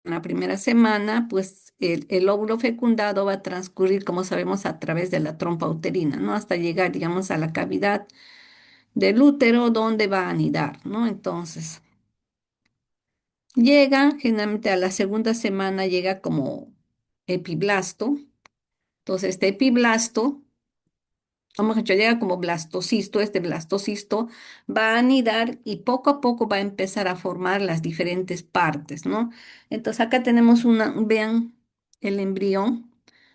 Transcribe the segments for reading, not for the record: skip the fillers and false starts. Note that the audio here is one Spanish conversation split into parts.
la primera semana, pues el óvulo fecundado va a transcurrir, como sabemos, a través de la trompa uterina, ¿no? Hasta llegar, digamos, a la cavidad del útero donde va a anidar, ¿no? Entonces, llega, generalmente a la segunda semana llega como epiblasto. Entonces, este epiblasto, vamos a llega como blastocisto, este blastocisto va a anidar y poco a poco va a empezar a formar las diferentes partes, ¿no? Entonces acá tenemos vean el embrión,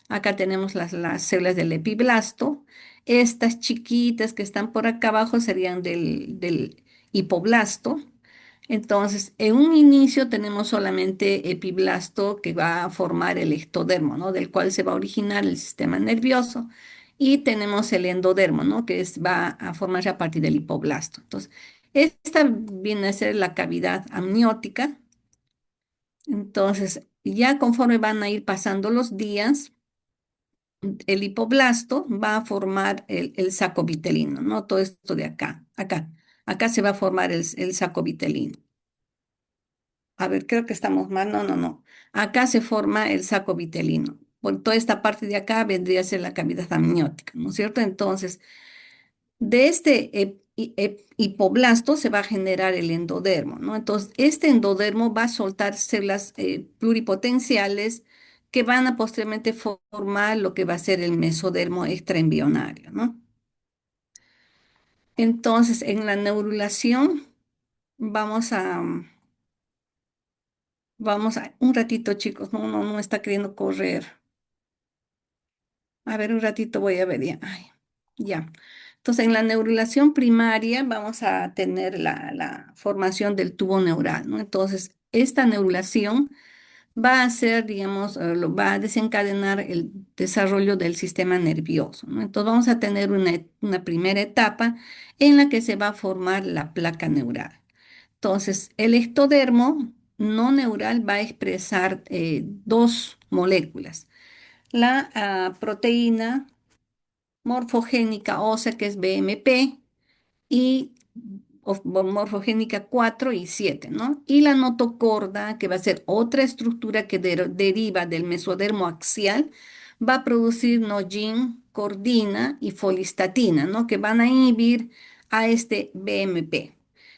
acá tenemos las células del epiblasto, estas chiquitas que están por acá abajo serían del hipoblasto. Entonces, en un inicio tenemos solamente epiblasto que va a formar el ectodermo, ¿no? Del cual se va a originar el sistema nervioso. Y tenemos el endodermo, ¿no? Va a formarse a partir del hipoblasto. Entonces, esta viene a ser la cavidad amniótica. Entonces, ya conforme van a ir pasando los días, el hipoblasto va a formar el saco vitelino, ¿no? Todo esto de acá se va a formar el saco vitelino. A ver, creo que estamos mal. No, no, no. Acá se forma el saco vitelino. Por toda esta parte de acá vendría a ser la cavidad amniótica, ¿no es cierto? Entonces, de este hipoblasto se va a generar el endodermo, ¿no? Entonces, este endodermo va a soltar células pluripotenciales que van a posteriormente formar lo que va a ser el mesodermo extraembrionario, ¿no? Entonces, en la neurulación vamos a, un ratito, chicos, no está queriendo correr. A ver, un ratito voy a ver ya. Ay, ya. Entonces, en la neurulación primaria vamos a tener la formación del tubo neural, ¿no? Entonces, esta neurulación va a ser, digamos, va a desencadenar el desarrollo del sistema nervioso, ¿no? Entonces, vamos a tener una primera etapa en la que se va a formar la placa neural. Entonces, el ectodermo no neural va a expresar dos moléculas. La proteína morfogénica ósea, que es BMP, y morfogénica 4 y 7, ¿no? Y la notocorda, que va a ser otra estructura que deriva del mesodermo axial, va a producir noyin, cordina y folistatina, ¿no? Que van a inhibir a este BMP.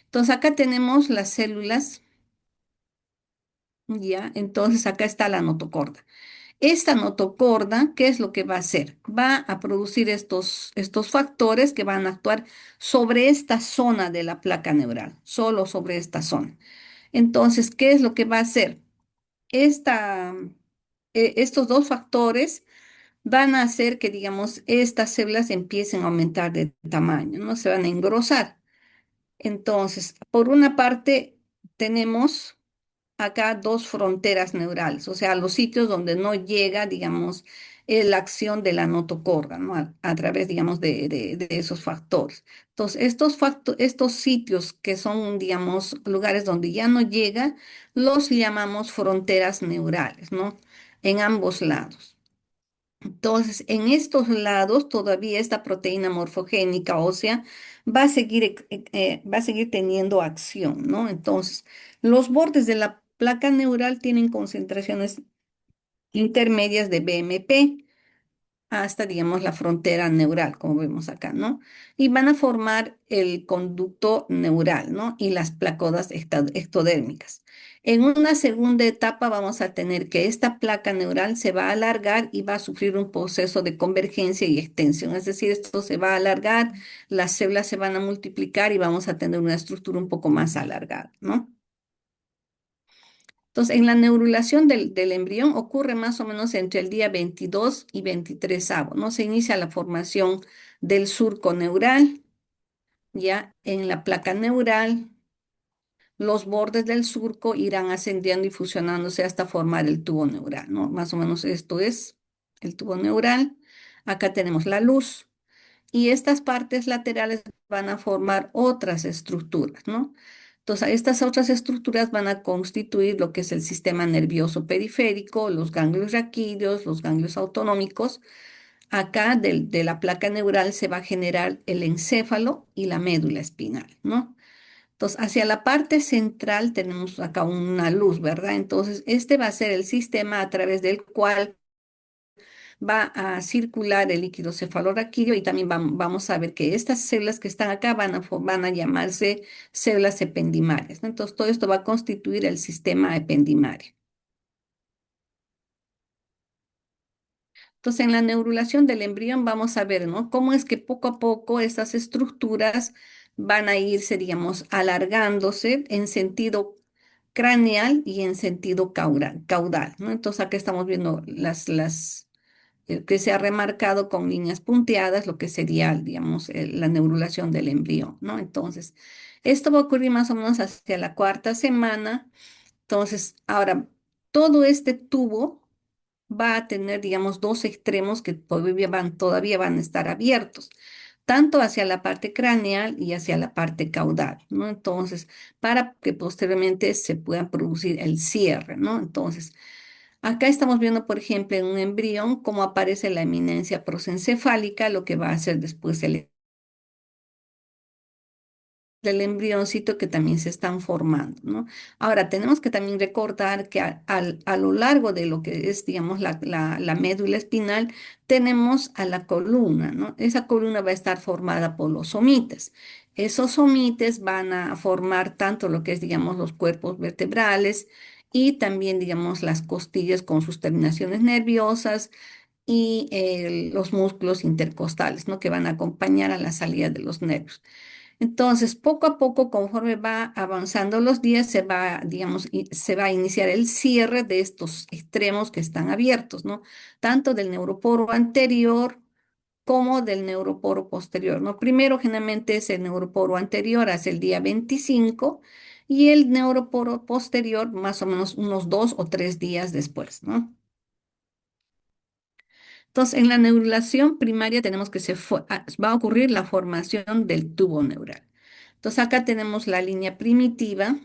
Entonces acá tenemos las células, ¿ya? Entonces acá está la notocorda. Esta notocorda, ¿qué es lo que va a hacer? Va a producir estos factores que van a actuar sobre esta zona de la placa neural, solo sobre esta zona. Entonces, ¿qué es lo que va a hacer? Esta, estos dos factores van a hacer que, digamos, estas células empiecen a aumentar de tamaño, ¿no? Se van a engrosar. Entonces, por una parte, tenemos acá dos fronteras neurales, o sea, los sitios donde no llega, digamos, la acción de la notocorda, ¿no? A través, digamos, de esos factores. Entonces, estos sitios que son, digamos, lugares donde ya no llega, los llamamos fronteras neurales, ¿no? En ambos lados. Entonces, en estos lados, todavía esta proteína morfogénica ósea va a seguir teniendo acción, ¿no? Entonces, los bordes de la placa neural tienen concentraciones intermedias de BMP hasta, digamos, la frontera neural, como vemos acá, ¿no? Y van a formar el conducto neural, ¿no? Y las placodas ectodérmicas. En una segunda etapa vamos a tener que esta placa neural se va a alargar y va a sufrir un proceso de convergencia y extensión, es decir, esto se va a alargar, las células se van a multiplicar y vamos a tener una estructura un poco más alargada, ¿no? Entonces, en la neurulación del embrión ocurre más o menos entre el día 22 y 23, ¿no? Se inicia la formación del surco neural, ya en la placa neural, los bordes del surco irán ascendiendo y fusionándose hasta formar el tubo neural, ¿no? Más o menos esto es el tubo neural. Acá tenemos la luz y estas partes laterales van a formar otras estructuras, ¿no? Entonces, estas otras estructuras van a constituir lo que es el sistema nervioso periférico, los ganglios raquídeos, los ganglios autonómicos. Acá de la placa neural se va a generar el encéfalo y la médula espinal, ¿no? Entonces, hacia la parte central tenemos acá una luz, ¿verdad? Entonces, este va a ser el sistema a través del cual va a circular el líquido cefalorraquídeo y también vamos a ver que estas células que están acá van a llamarse células ependimarias, ¿no? Entonces, todo esto va a constituir el sistema ependimario. Entonces, en la neurulación del embrión vamos a ver, ¿no? Cómo es que poco a poco estas estructuras van a irse, digamos, alargándose en sentido craneal y en sentido caudal, ¿no? Entonces, acá estamos viendo que se ha remarcado con líneas punteadas lo que sería, digamos, la neurulación del embrión, ¿no? Entonces, esto va a ocurrir más o menos hacia la cuarta semana. Entonces, ahora, todo este tubo va a tener, digamos, dos extremos que todavía van a estar abiertos, tanto hacia la parte craneal y hacia la parte caudal, ¿no? Entonces, para que posteriormente se pueda producir el cierre, ¿no? Entonces, acá estamos viendo, por ejemplo, en un embrión cómo aparece la eminencia prosencefálica, lo que va a hacer después el del embrioncito que también se están formando, ¿no? Ahora, tenemos que también recordar que a lo largo de lo que es, digamos, la médula espinal, tenemos a la columna, ¿no? Esa columna va a estar formada por los somites. Esos somites van a formar tanto lo que es, digamos, los cuerpos vertebrales y también, digamos, las costillas con sus terminaciones nerviosas y los músculos intercostales, ¿no? Que van a acompañar a la salida de los nervios. Entonces, poco a poco, conforme va avanzando los días, digamos, se va a iniciar el cierre de estos extremos que están abiertos, ¿no? Tanto del neuroporo anterior como del neuroporo posterior, ¿no? Primero, generalmente es el neuroporo anterior hacia el día 25 y el neuroporo posterior más o menos unos 2 o 3 días después, ¿no? Entonces, en la neurulación primaria tenemos que va a ocurrir la formación del tubo neural. Entonces, acá tenemos la línea primitiva,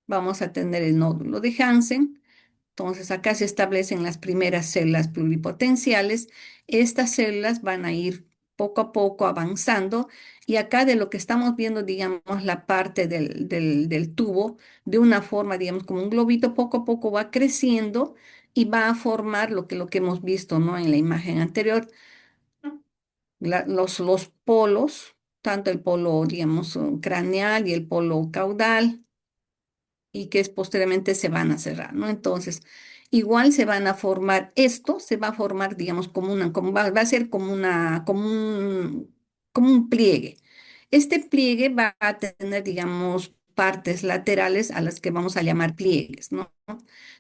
vamos a tener el nódulo de Hansen. Entonces, acá se establecen las primeras células pluripotenciales. Estas células van a ir poco a poco avanzando y acá de lo que estamos viendo, digamos, la parte del tubo, de una forma, digamos, como un globito, poco a poco va creciendo y va a formar lo que hemos visto, ¿no? En la imagen anterior, los polos, tanto el polo, digamos, craneal y el polo caudal y que posteriormente se van a cerrar, ¿no? Entonces, igual se van a formar, esto se va a formar, digamos, va a ser como un pliegue. Este pliegue va a tener, digamos, partes laterales a las que vamos a llamar pliegues, ¿no?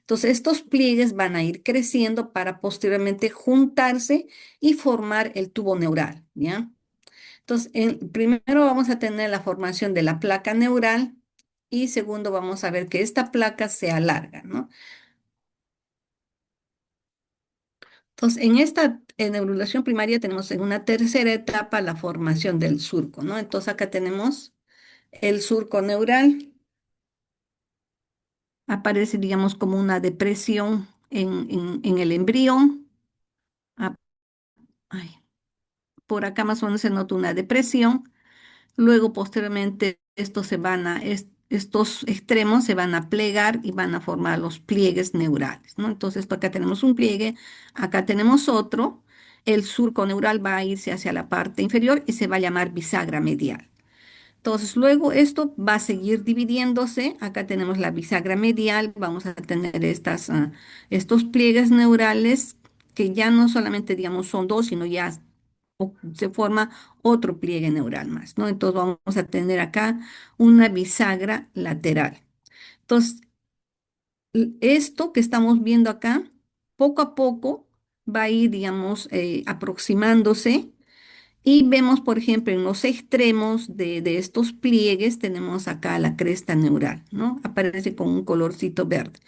Entonces, estos pliegues van a ir creciendo para posteriormente juntarse y formar el tubo neural, ¿ya? Entonces, primero vamos a tener la formación de la placa neural y segundo vamos a ver que esta placa se alarga, ¿no? Entonces, en esta neurulación primaria tenemos en una tercera etapa la formación del surco, ¿no? Entonces, acá tenemos el surco neural, aparece, digamos, como una depresión en el embrión. Ah, ay, por acá más o menos se nota una depresión. Luego, posteriormente, estos extremos se van a plegar y van a formar los pliegues neurales, ¿no? Entonces, acá tenemos un pliegue, acá tenemos otro. El surco neural va a irse hacia la parte inferior y se va a llamar bisagra medial. Entonces, luego esto va a seguir dividiéndose. Acá tenemos la bisagra medial, vamos a tener estos pliegues neurales que ya no solamente, digamos, son dos, sino ya se forma otro pliegue neural más, ¿no? Entonces, vamos a tener acá una bisagra lateral. Entonces, esto que estamos viendo acá, poco a poco va a ir, digamos, aproximándose y vemos, por ejemplo, en los extremos de estos pliegues tenemos acá la cresta neural, ¿no? Aparece con un colorcito verde.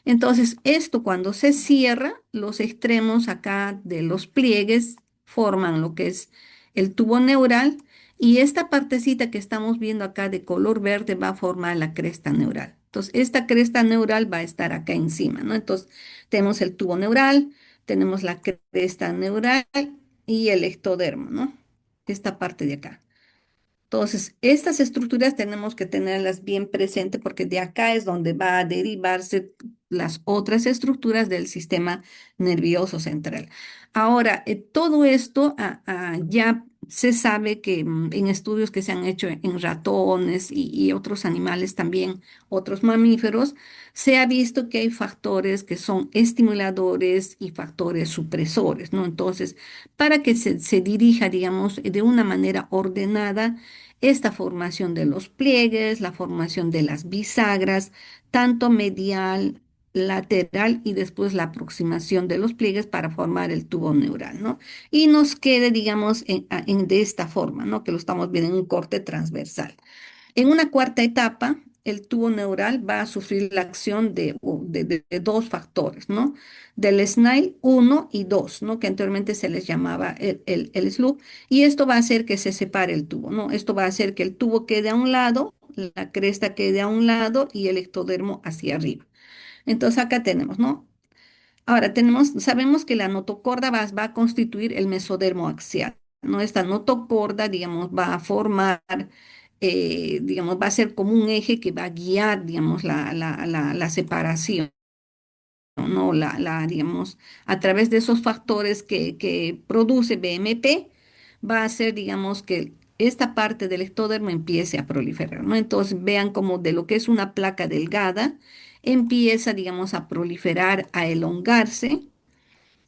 Entonces, esto cuando se cierra, los extremos acá de los pliegues forman lo que es el tubo neural y esta partecita que estamos viendo acá de color verde va a formar la cresta neural. Entonces, esta cresta neural va a estar acá encima, ¿no? Entonces, tenemos el tubo neural, tenemos la cresta neural y el ectodermo, ¿no? Esta parte de acá. Entonces, estas estructuras tenemos que tenerlas bien presentes porque de acá es donde va a derivarse las otras estructuras del sistema nervioso central. Ahora, todo esto ya se sabe que en estudios que se han hecho en ratones y otros animales también, otros mamíferos, se ha visto que hay factores que son estimuladores y factores supresores, ¿no? Entonces, para que se dirija, digamos, de una manera ordenada, esta formación de los pliegues, la formación de las bisagras, tanto medial, lateral y después la aproximación de los pliegues para formar el tubo neural, ¿no? Y nos quede, digamos, de esta forma, ¿no? Que lo estamos viendo en un corte transversal. En una cuarta etapa, el tubo neural va a sufrir la acción de dos factores, ¿no? Del SNILE uno y 2, ¿no? Que anteriormente se les llamaba el SLUG, y esto va a hacer que se separe el tubo, ¿no? Esto va a hacer que el tubo quede a un lado, la cresta quede a un lado y el ectodermo hacia arriba. Entonces acá tenemos, ¿no? Ahora sabemos que la notocorda va a constituir el mesodermo axial, ¿no? Esta notocorda, digamos, va a formar, digamos, va a ser como un eje que va a guiar, digamos, la separación, ¿no? Digamos, a través de esos factores que produce BMP, va a hacer, digamos, que esta parte del ectodermo empiece a proliferar, ¿no? Entonces, vean como de lo que es una placa delgada, empieza, digamos, a proliferar, a elongarse.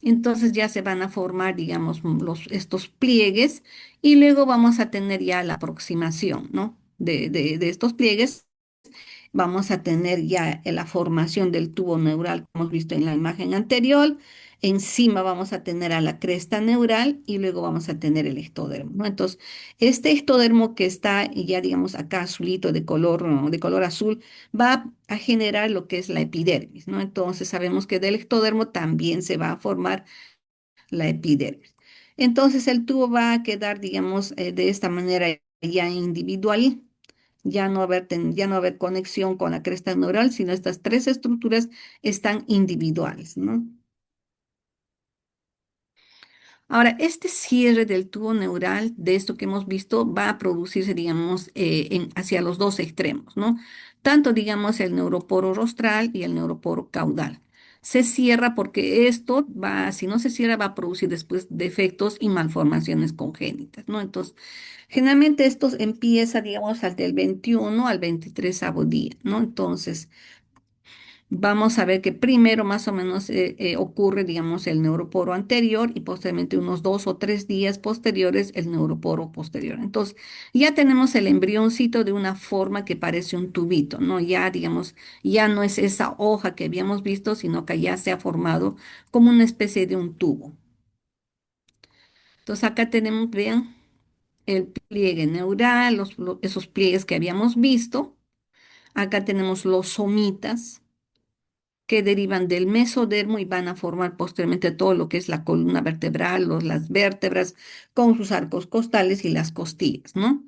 Entonces ya se van a formar, digamos, estos pliegues y luego vamos a tener ya la aproximación, ¿no? De estos pliegues. Vamos a tener ya la formación del tubo neural, como hemos visto en la imagen anterior. Encima vamos a tener a la cresta neural y luego vamos a tener el ectodermo, ¿no? Entonces, este ectodermo que está ya, digamos, acá azulito de color azul, va a generar lo que es la epidermis, ¿no? Entonces, sabemos que del ectodermo también se va a formar la epidermis. Entonces, el tubo va a quedar, digamos, de esta manera ya individual, ya no haber conexión con la cresta neural, sino estas tres estructuras están individuales, ¿no? Ahora, este cierre del tubo neural, de esto que hemos visto, va a producirse, digamos, hacia los dos extremos, ¿no? Tanto, digamos, el neuroporo rostral y el neuroporo caudal. Se cierra porque esto va, si no se cierra, va a producir después defectos y malformaciones congénitas, ¿no? Entonces, generalmente esto empieza, digamos, al del 21 al 23 día, ¿no? Entonces, vamos a ver que primero más o menos ocurre, digamos, el neuroporo anterior y posteriormente unos 2 o 3 días posteriores el neuroporo posterior. Entonces, ya tenemos el embrioncito de una forma que parece un tubito, ¿no? Ya, digamos, ya no es esa hoja que habíamos visto, sino que ya se ha formado como una especie de un tubo. Entonces, acá tenemos, vean, el pliegue neural, esos pliegues que habíamos visto. Acá tenemos los somitas que derivan del mesodermo y van a formar posteriormente todo lo que es la columna vertebral, las vértebras con sus arcos costales y las costillas, ¿no?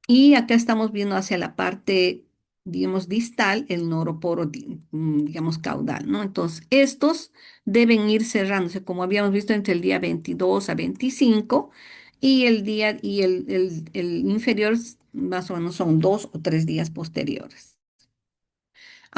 Y acá estamos viendo hacia la parte, digamos, distal, el neuroporo, digamos, caudal, ¿no? Entonces, estos deben ir cerrándose, como habíamos visto, entre el día 22 a 25 y el inferior más o menos son 2 o 3 días posteriores.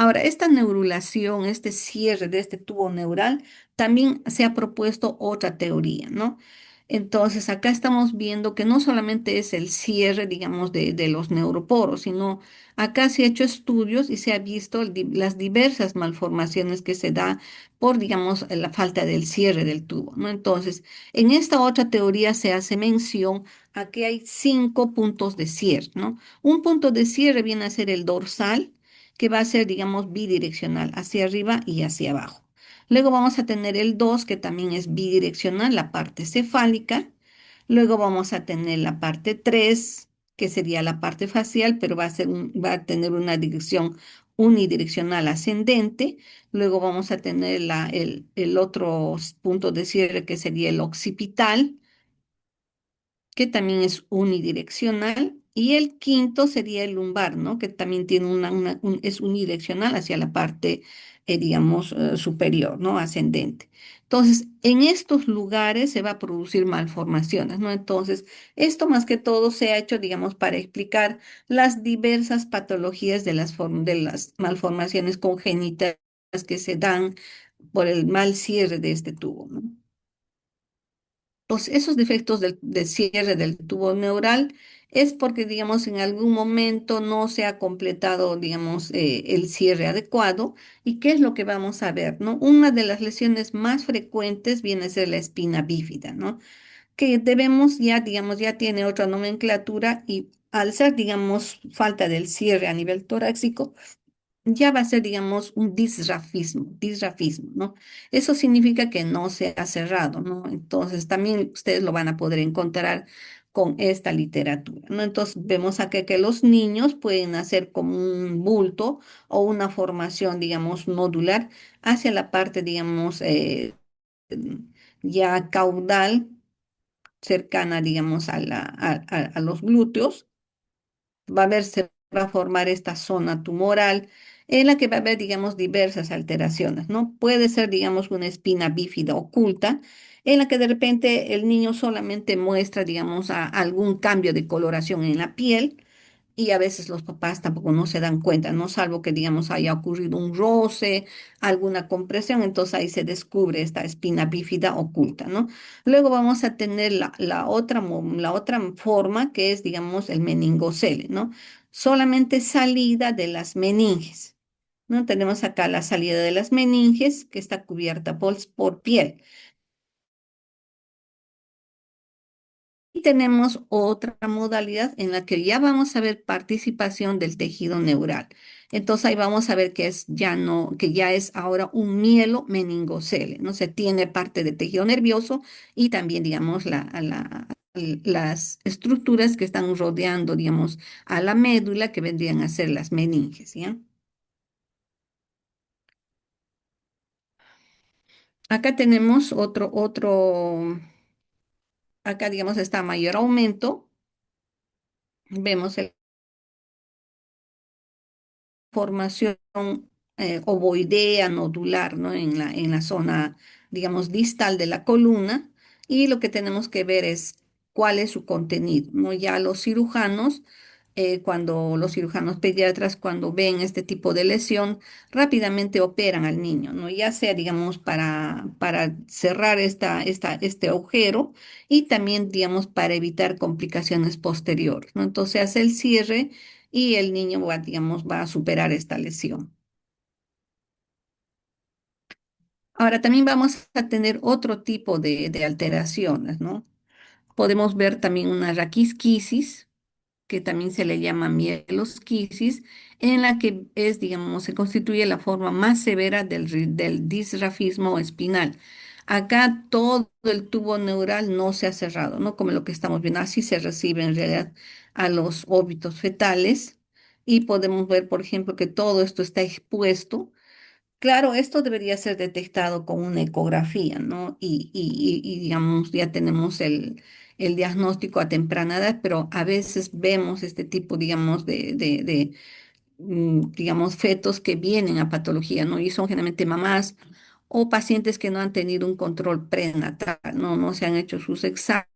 Ahora, esta neurulación, este cierre de este tubo neural, también se ha propuesto otra teoría, ¿no? Entonces, acá estamos viendo que no solamente es el cierre, digamos, de los neuroporos, sino acá se ha hecho estudios y se ha visto las diversas malformaciones que se da por, digamos, la falta del cierre del tubo, ¿no? Entonces, en esta otra teoría se hace mención a que hay 5 puntos de cierre, ¿no? Un punto de cierre viene a ser el dorsal, que va a ser, digamos, bidireccional, hacia arriba y hacia abajo. Luego vamos a tener el 2 que también es bidireccional, la parte cefálica. Luego vamos a tener la parte 3 que sería la parte facial, pero va a tener una dirección unidireccional ascendente. Luego vamos a tener el otro punto de cierre, que sería el occipital, que también es unidireccional. Y el quinto sería el lumbar, ¿no? Que también tiene es unidireccional hacia la parte, digamos, superior, ¿no? Ascendente. Entonces, en estos lugares se va a producir malformaciones, ¿no? Entonces, esto más que todo se ha hecho, digamos, para explicar las diversas patologías de las malformaciones congénitas que se dan por el mal cierre de este tubo, ¿no? Pues esos defectos del cierre del tubo neural es porque, digamos, en algún momento no se ha completado, digamos, el cierre adecuado. ¿Y qué es lo que vamos a ver, no? Una de las lesiones más frecuentes viene a ser la espina bífida, ¿no? Que debemos ya, digamos, ya tiene otra nomenclatura y al ser, digamos, falta del cierre a nivel torácico, ya va a ser, digamos, un disrafismo, ¿no? Eso significa que no se ha cerrado, ¿no? Entonces, también ustedes lo van a poder encontrar con esta literatura, ¿no? Entonces, vemos acá que los niños pueden hacer como un bulto o una formación, digamos, nodular hacia la parte, digamos, ya caudal, cercana, digamos, a los glúteos se va a formar esta zona tumoral en la que va a haber, digamos, diversas alteraciones, ¿no? Puede ser, digamos, una espina bífida oculta, en la que de repente el niño solamente muestra, digamos, algún cambio de coloración en la piel y a veces los papás tampoco no se dan cuenta, ¿no? Salvo que, digamos, haya ocurrido un roce, alguna compresión, entonces ahí se descubre esta espina bífida oculta, ¿no? Luego vamos a tener la otra forma que es, digamos, el meningocele, ¿no? Solamente salida de las meninges, ¿no? Tenemos acá la salida de las meninges que está cubierta por piel. Y tenemos otra modalidad en la que ya vamos a ver participación del tejido neural. Entonces ahí vamos a ver que es ya no, que ya es ahora un mielo meningocele, ¿no? Se tiene parte del tejido nervioso y también, digamos, las estructuras que están rodeando, digamos, a la médula que vendrían a ser las meninges, ¿ya? Acá tenemos acá, digamos, está mayor aumento. Vemos el formación ovoidea nodular, ¿no? En la zona, digamos, distal de la columna. Y lo que tenemos que ver es cuál es su contenido, ¿no? Ya los cirujanos, cuando los cirujanos pediatras, cuando ven este tipo de lesión, rápidamente operan al niño, ¿no? Ya sea, digamos, para cerrar este agujero y también, digamos, para evitar complicaciones posteriores, ¿no? Entonces se hace el cierre y el niño va, digamos, va a superar esta lesión. Ahora también vamos a tener otro tipo de alteraciones, ¿no? Podemos ver también una raquisquisis, que también se le llama mielosquisis, en la que es, digamos, se constituye la forma más severa del disrafismo espinal. Acá todo el tubo neural no se ha cerrado, ¿no? Como lo que estamos viendo, así se recibe en realidad a los óbitos fetales y podemos ver, por ejemplo, que todo esto está expuesto. Claro, esto debería ser detectado con una ecografía, ¿no? Digamos, ya tenemos el diagnóstico a temprana edad, pero a veces vemos este tipo, digamos, digamos, fetos que vienen a patología, ¿no? Y son generalmente mamás o pacientes que no han tenido un control prenatal, ¿no? No se han hecho sus exámenes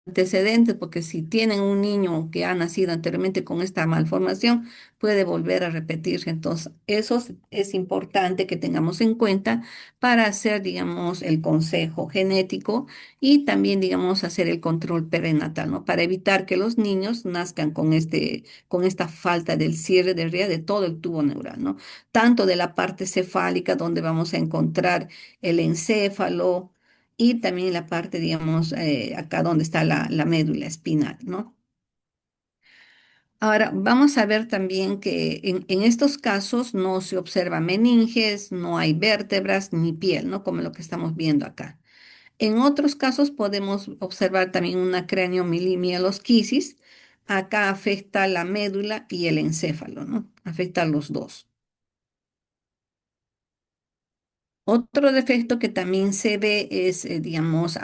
antecedentes, porque si tienen un niño que ha nacido anteriormente con esta malformación, puede volver a repetirse. Entonces, es importante que tengamos en cuenta para hacer, digamos, el consejo genético y también, digamos, hacer el control perinatal, ¿no? Para evitar que los niños nazcan con esta falta del cierre de ría de todo el tubo neural, ¿no? Tanto de la parte cefálica, donde vamos a encontrar el encéfalo, y también la parte, digamos, acá donde está la médula espinal, ¿no? Ahora, vamos a ver también que en estos casos no se observa meninges, no hay vértebras ni piel, ¿no? Como lo que estamos viendo acá. En otros casos podemos observar también una craneomielosquisis. Acá afecta la médula y el encéfalo, ¿no? Afecta a los dos. Otro defecto que también se ve es, digamos,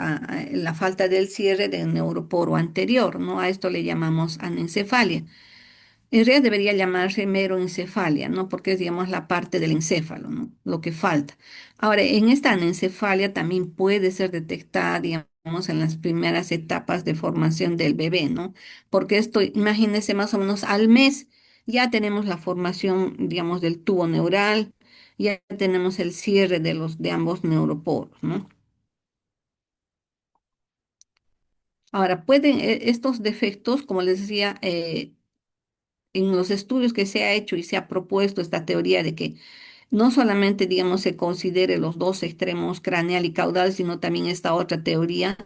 la falta del cierre del neuroporo anterior, ¿no? A esto le llamamos anencefalia. En realidad debería llamarse meroencefalia, ¿no? Porque es, digamos, la parte del encéfalo, ¿no? Lo que falta. Ahora, en esta anencefalia también puede ser detectada, digamos, en las primeras etapas de formación del bebé, ¿no? Porque esto, imagínense, más o menos al mes ya tenemos la formación, digamos, del tubo neural, ya tenemos el cierre de ambos neuroporos, ¿no? Ahora, pueden estos defectos, como les decía, en los estudios que se ha hecho y se ha propuesto esta teoría de que no solamente, digamos, se considere los dos extremos craneal y caudal, sino también esta otra teoría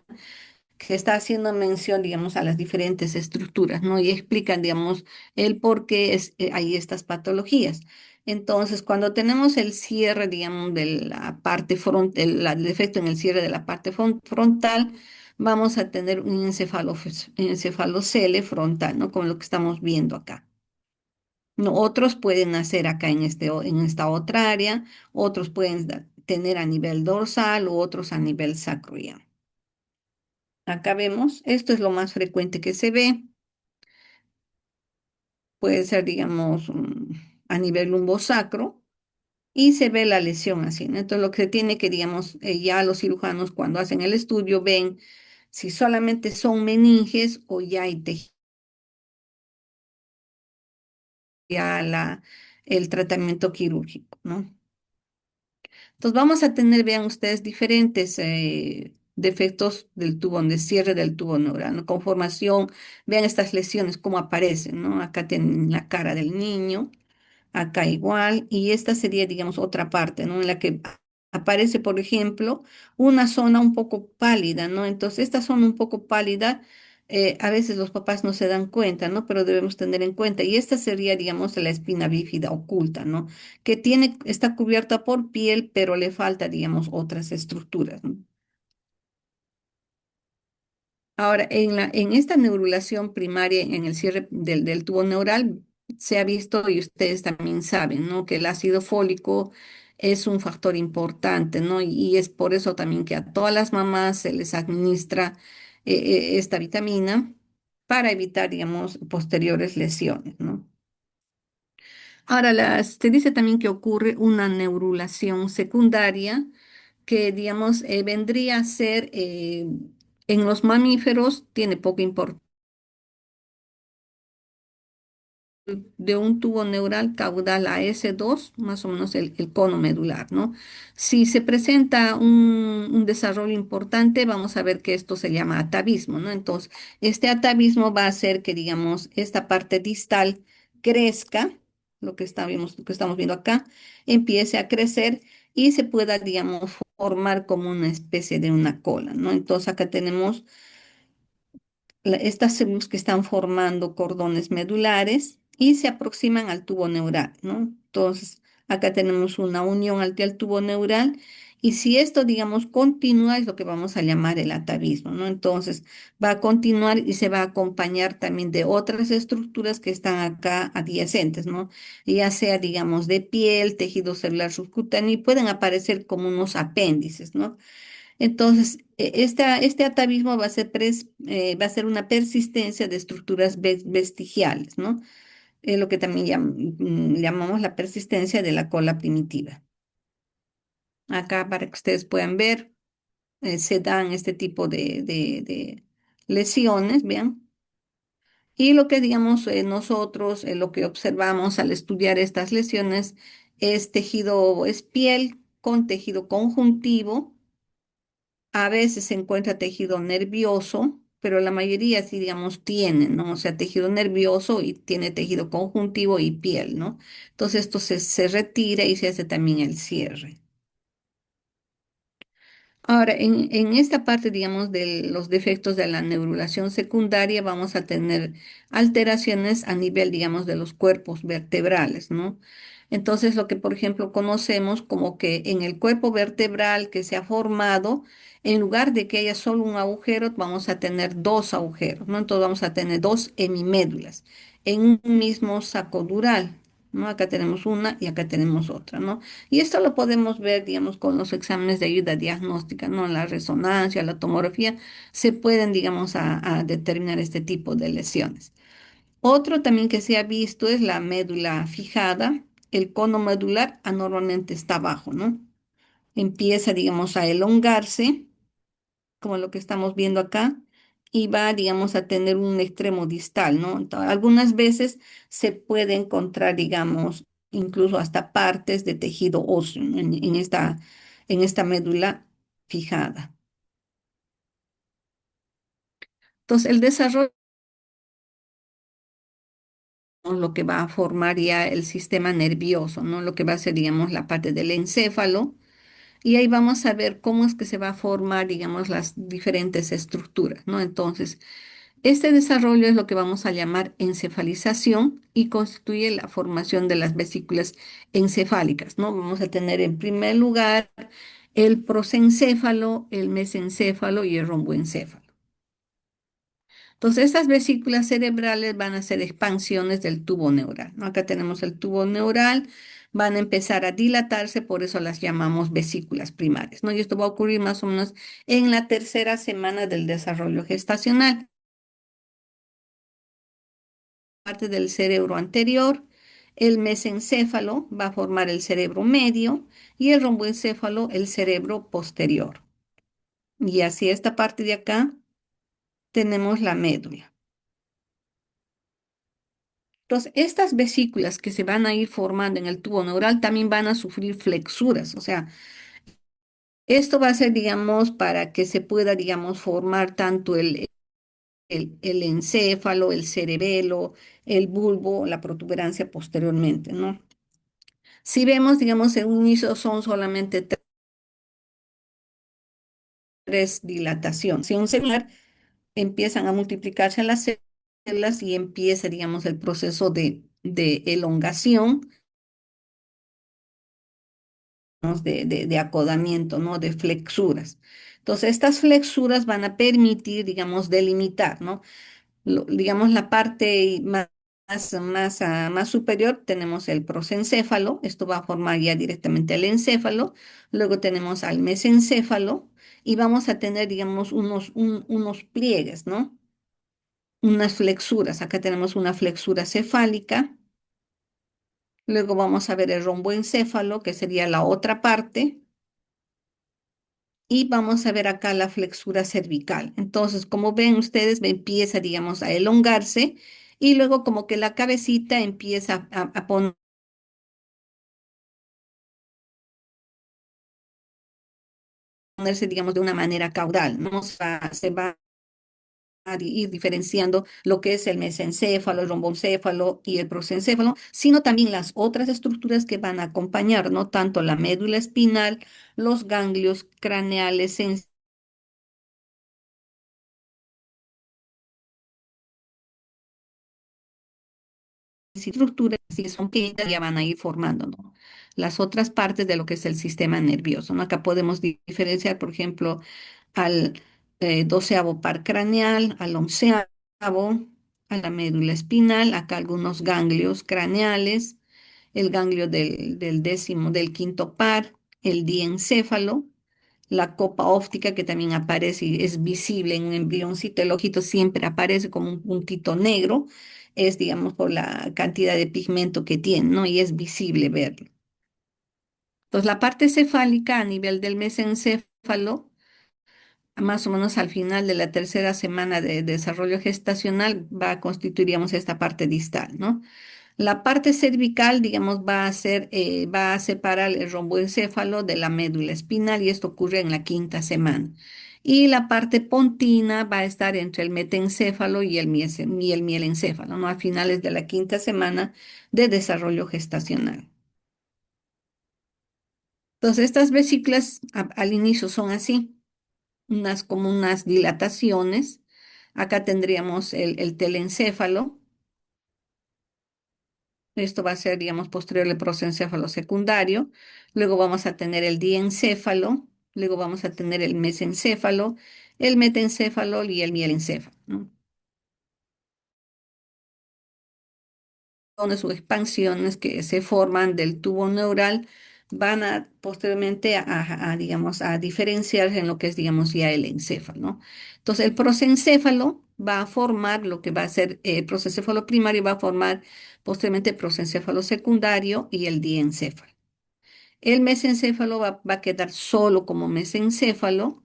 que está haciendo mención, digamos, a las diferentes estructuras, ¿no? Y explican, digamos, el por qué hay estas patologías. Entonces, cuando tenemos el cierre, digamos, de la parte frontal, el defecto en el cierre de la parte frontal, vamos a tener un encefalocele frontal, ¿no? Como lo que estamos viendo acá. No, otros pueden nacer acá en esta otra área, otros pueden tener a nivel dorsal u otros a nivel sacroiliar. Acá vemos, esto es lo más frecuente que se ve, puede ser, digamos, a nivel lumbosacro y se ve la lesión así, ¿no? Entonces, lo que se tiene que, digamos, ya los cirujanos cuando hacen el estudio ven si solamente son meninges o ya hay tejido, ya el tratamiento quirúrgico, ¿no? Entonces vamos a tener, vean ustedes, diferentes defectos del tubo, de cierre del tubo neural, ¿no? Conformación, vean estas lesiones, cómo aparecen, ¿no? Acá tienen la cara del niño, acá igual, y esta sería, digamos, otra parte, ¿no? En la que aparece, por ejemplo, una zona un poco pálida, ¿no? Entonces, esta zona un poco pálida, a veces los papás no se dan cuenta, ¿no? Pero debemos tener en cuenta, y esta sería, digamos, la espina bífida oculta, ¿no? Que está cubierta por piel, pero le falta, digamos, otras estructuras, ¿no? Ahora, en esta neurulación primaria, en el cierre del tubo neural, se ha visto, y ustedes también saben, ¿no? Que el ácido fólico es un factor importante, ¿no? Y es por eso también que a todas las mamás se les administra esta vitamina para evitar, digamos, posteriores lesiones, ¿no? Ahora, se dice también que ocurre una neurulación secundaria que, digamos, vendría a ser en los mamíferos, tiene poca importancia de un tubo neural caudal a S2, más o menos el cono medular, ¿no? Si se presenta un desarrollo importante, vamos a ver que esto se llama atavismo, ¿no? Entonces, este atavismo va a hacer que, digamos, esta parte distal crezca, lo que estamos viendo acá, empiece a crecer y se pueda, digamos, formar como una especie de una cola, ¿no? Entonces, acá tenemos estas células que están formando cordones medulares y se aproximan al tubo neural, ¿no? Entonces, acá tenemos una unión al tubo neural y si esto, digamos, continúa, es lo que vamos a llamar el atavismo, ¿no? Entonces, va a continuar y se va a acompañar también de otras estructuras que están acá adyacentes, ¿no? Ya sea, digamos, de piel, tejido celular subcutáneo y pueden aparecer como unos apéndices, ¿no? Entonces, este atavismo va a ser una persistencia de estructuras vestigiales, ¿no? Lo que también llamamos la persistencia de la cola primitiva. Acá, para que ustedes puedan ver, se dan este tipo de lesiones, vean. Y lo que, digamos, nosotros, lo que observamos al estudiar estas lesiones es piel con tejido conjuntivo. A veces se encuentra tejido nervioso, pero la mayoría sí, digamos, tiene, ¿no? O sea, tejido nervioso y tiene tejido conjuntivo y piel, ¿no? Entonces esto se retira y se hace también el cierre. Ahora, en esta parte, digamos, de los defectos de la neurulación secundaria, vamos a tener alteraciones a nivel, digamos, de los cuerpos vertebrales, ¿no? Entonces, lo que, por ejemplo, conocemos como que en el cuerpo vertebral que se ha formado, en lugar de que haya solo un agujero, vamos a tener dos agujeros, ¿no? Entonces, vamos a tener dos hemimédulas en un mismo saco dural. ¿no? Acá tenemos una y acá tenemos otra, ¿no? Y esto lo podemos ver, digamos, con los exámenes de ayuda diagnóstica, ¿no? La resonancia, la tomografía, se pueden, digamos, a determinar este tipo de lesiones. Otro también que se ha visto es la médula fijada. El cono medular anormalmente está abajo, ¿no? Empieza, digamos, a elongarse como lo que estamos viendo acá, y va, digamos, a tener un extremo distal, ¿no? Algunas veces se puede encontrar, digamos, incluso hasta partes de tejido óseo, ¿no? En esta médula fijada. Entonces, el desarrollo es lo que va a formar ya el sistema nervioso, ¿no? Lo que va a ser, digamos, la parte del encéfalo. Y ahí vamos a ver cómo es que se va a formar, digamos, las diferentes estructuras, ¿no? Entonces, este desarrollo es lo que vamos a llamar encefalización y constituye la formación de las vesículas encefálicas, ¿no? Vamos a tener en primer lugar el prosencéfalo, el mesencéfalo y el romboencéfalo. Entonces, estas vesículas cerebrales van a ser expansiones del tubo neural, ¿no? Acá tenemos el tubo neural, van a empezar a dilatarse, por eso las llamamos vesículas primarias, ¿no? Y esto va a ocurrir más o menos en la tercera semana del desarrollo gestacional. Parte del cerebro anterior, el mesencéfalo va a formar el cerebro medio y el romboencéfalo el cerebro posterior. Y así esta parte de acá tenemos la médula. Entonces, estas vesículas que se van a ir formando en el tubo neural también van a sufrir flexuras. O sea, esto va a ser, digamos, para que se pueda, digamos, formar tanto el encéfalo, el cerebelo, el bulbo, la protuberancia posteriormente, ¿no? Si vemos, digamos, en un inicio son solamente tres dilatación. Si un celular empiezan a multiplicarse las células y empieza, digamos, el proceso de elongación, ¿no? De acodamiento, ¿no? De flexuras. Entonces, estas flexuras van a permitir, digamos, delimitar, ¿no? Digamos, la parte más superior tenemos el prosencéfalo, esto va a formar ya directamente el encéfalo, luego tenemos al mesencéfalo y vamos a tener, digamos, unos pliegues, ¿no? Unas flexuras, acá tenemos una flexura cefálica, luego vamos a ver el romboencéfalo, que sería la otra parte, y vamos a ver acá la flexura cervical. Entonces, como ven ustedes, empieza, digamos, a elongarse y luego como que la cabecita empieza a ponerse, digamos, de una manera caudal, ¿no? Se va a ir diferenciando lo que es el mesencéfalo, el romboencéfalo y el prosencéfalo, sino también las otras estructuras que van a acompañar, ¿no? Tanto la médula espinal, los ganglios craneales, estructuras si son pequeñitas ya van a ir formando, ¿no? Las otras partes de lo que es el sistema nervioso, ¿no? Acá podemos diferenciar, por ejemplo, al doceavo par craneal, al onceavo, a la médula espinal, acá algunos ganglios craneales, el ganglio del décimo, del quinto par, el diencéfalo, la copa óptica que también aparece y es visible en un embrioncito, el ojito siempre aparece como un puntito negro, es digamos por la cantidad de pigmento que tiene, ¿no? Y es visible verlo. Entonces la parte cefálica a nivel del mesencéfalo, más o menos al final de la tercera semana de desarrollo gestacional, va a constituir, digamos, esta parte distal, ¿no? La parte cervical, digamos, va a separar el romboencéfalo de la médula espinal y esto ocurre en la quinta semana. Y la parte pontina va a estar entre el metencéfalo y el mielencéfalo, ¿no? A finales de la quinta semana de desarrollo gestacional. Entonces, estas vesículas al inicio son así, unas como unas dilataciones. Acá tendríamos el telencéfalo. Esto va a ser, digamos, posterior al prosencéfalo secundario. Luego vamos a tener el diencéfalo. Luego vamos a tener el mesencéfalo, el metencéfalo y el mielencéfalo, ¿no? Todo esto va a o expansiones que se forman del tubo neural van a posteriormente digamos, a diferenciarse en lo que es, digamos, ya el encéfalo, ¿no? Entonces, el prosencéfalo va a formar lo que va a ser el prosencéfalo primario, va a formar posteriormente el prosencéfalo secundario y el diencéfalo. El mesencéfalo va a quedar solo como mesencéfalo.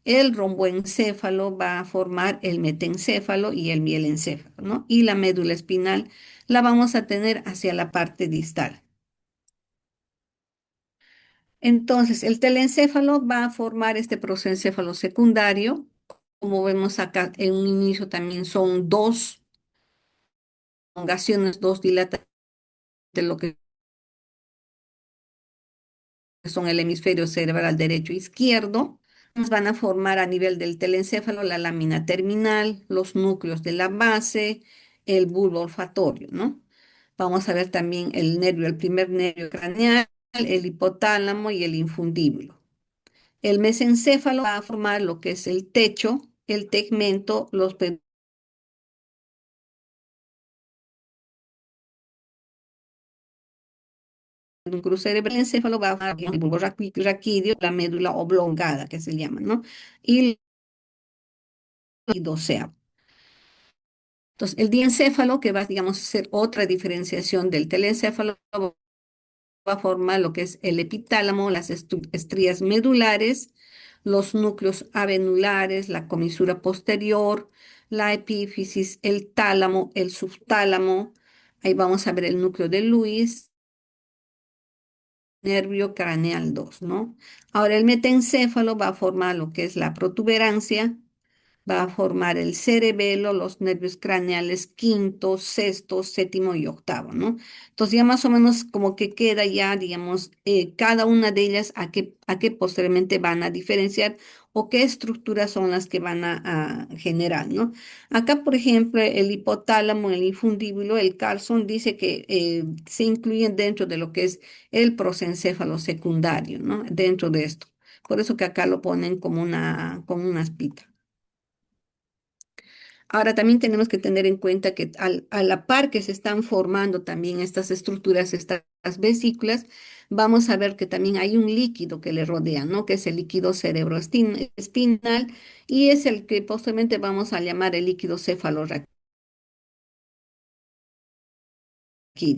El romboencéfalo va a formar el metencéfalo y el mielencéfalo, ¿no? Y la médula espinal la vamos a tener hacia la parte distal. Entonces, el telencéfalo va a formar este prosencéfalo secundario. Como vemos acá, en un inicio también son dos elongaciones, dos dilataciones de lo que son el hemisferio cerebral derecho e izquierdo. Nos van a formar a nivel del telencéfalo la lámina terminal, los núcleos de la base, el bulbo olfatorio, ¿no? Vamos a ver también el nervio, el primer nervio craneal, el hipotálamo y el infundíbulo. El mesencéfalo va a formar lo que es el techo, el tegmento, los pedúnculos cerebrales. El encéfalo va a formar el bulbo raquídeo, la médula oblongada, que se llama, ¿no? Y doceavo. Entonces, el diencéfalo, que va, digamos, a ser otra diferenciación del telencéfalo, va a formar lo que es el epitálamo, las estrías medulares, los núcleos avenulares, la comisura posterior, la epífisis, el tálamo, el subtálamo. Ahí vamos a ver el núcleo de Lewis, nervio craneal 2, ¿no? Ahora el metencéfalo va a formar lo que es la protuberancia, va a formar el cerebelo, los nervios craneales quinto, sexto, séptimo y octavo, ¿no? Entonces ya más o menos como que queda ya, digamos, cada una de ellas a qué posteriormente van a diferenciar o qué estructuras son las que van a generar, ¿no? Acá, por ejemplo, el hipotálamo, el infundíbulo, el Carlson dice que se incluyen dentro de lo que es el prosencéfalo secundario, ¿no? Dentro de esto. Por eso que acá lo ponen como una aspita. Ahora también tenemos que tener en cuenta que a la par que se están formando también estas estructuras, estas vesículas, vamos a ver que también hay un líquido que le rodea, ¿no? Que es el líquido cerebroespinal y es el que posteriormente vamos a llamar el líquido cefalorraquídeo,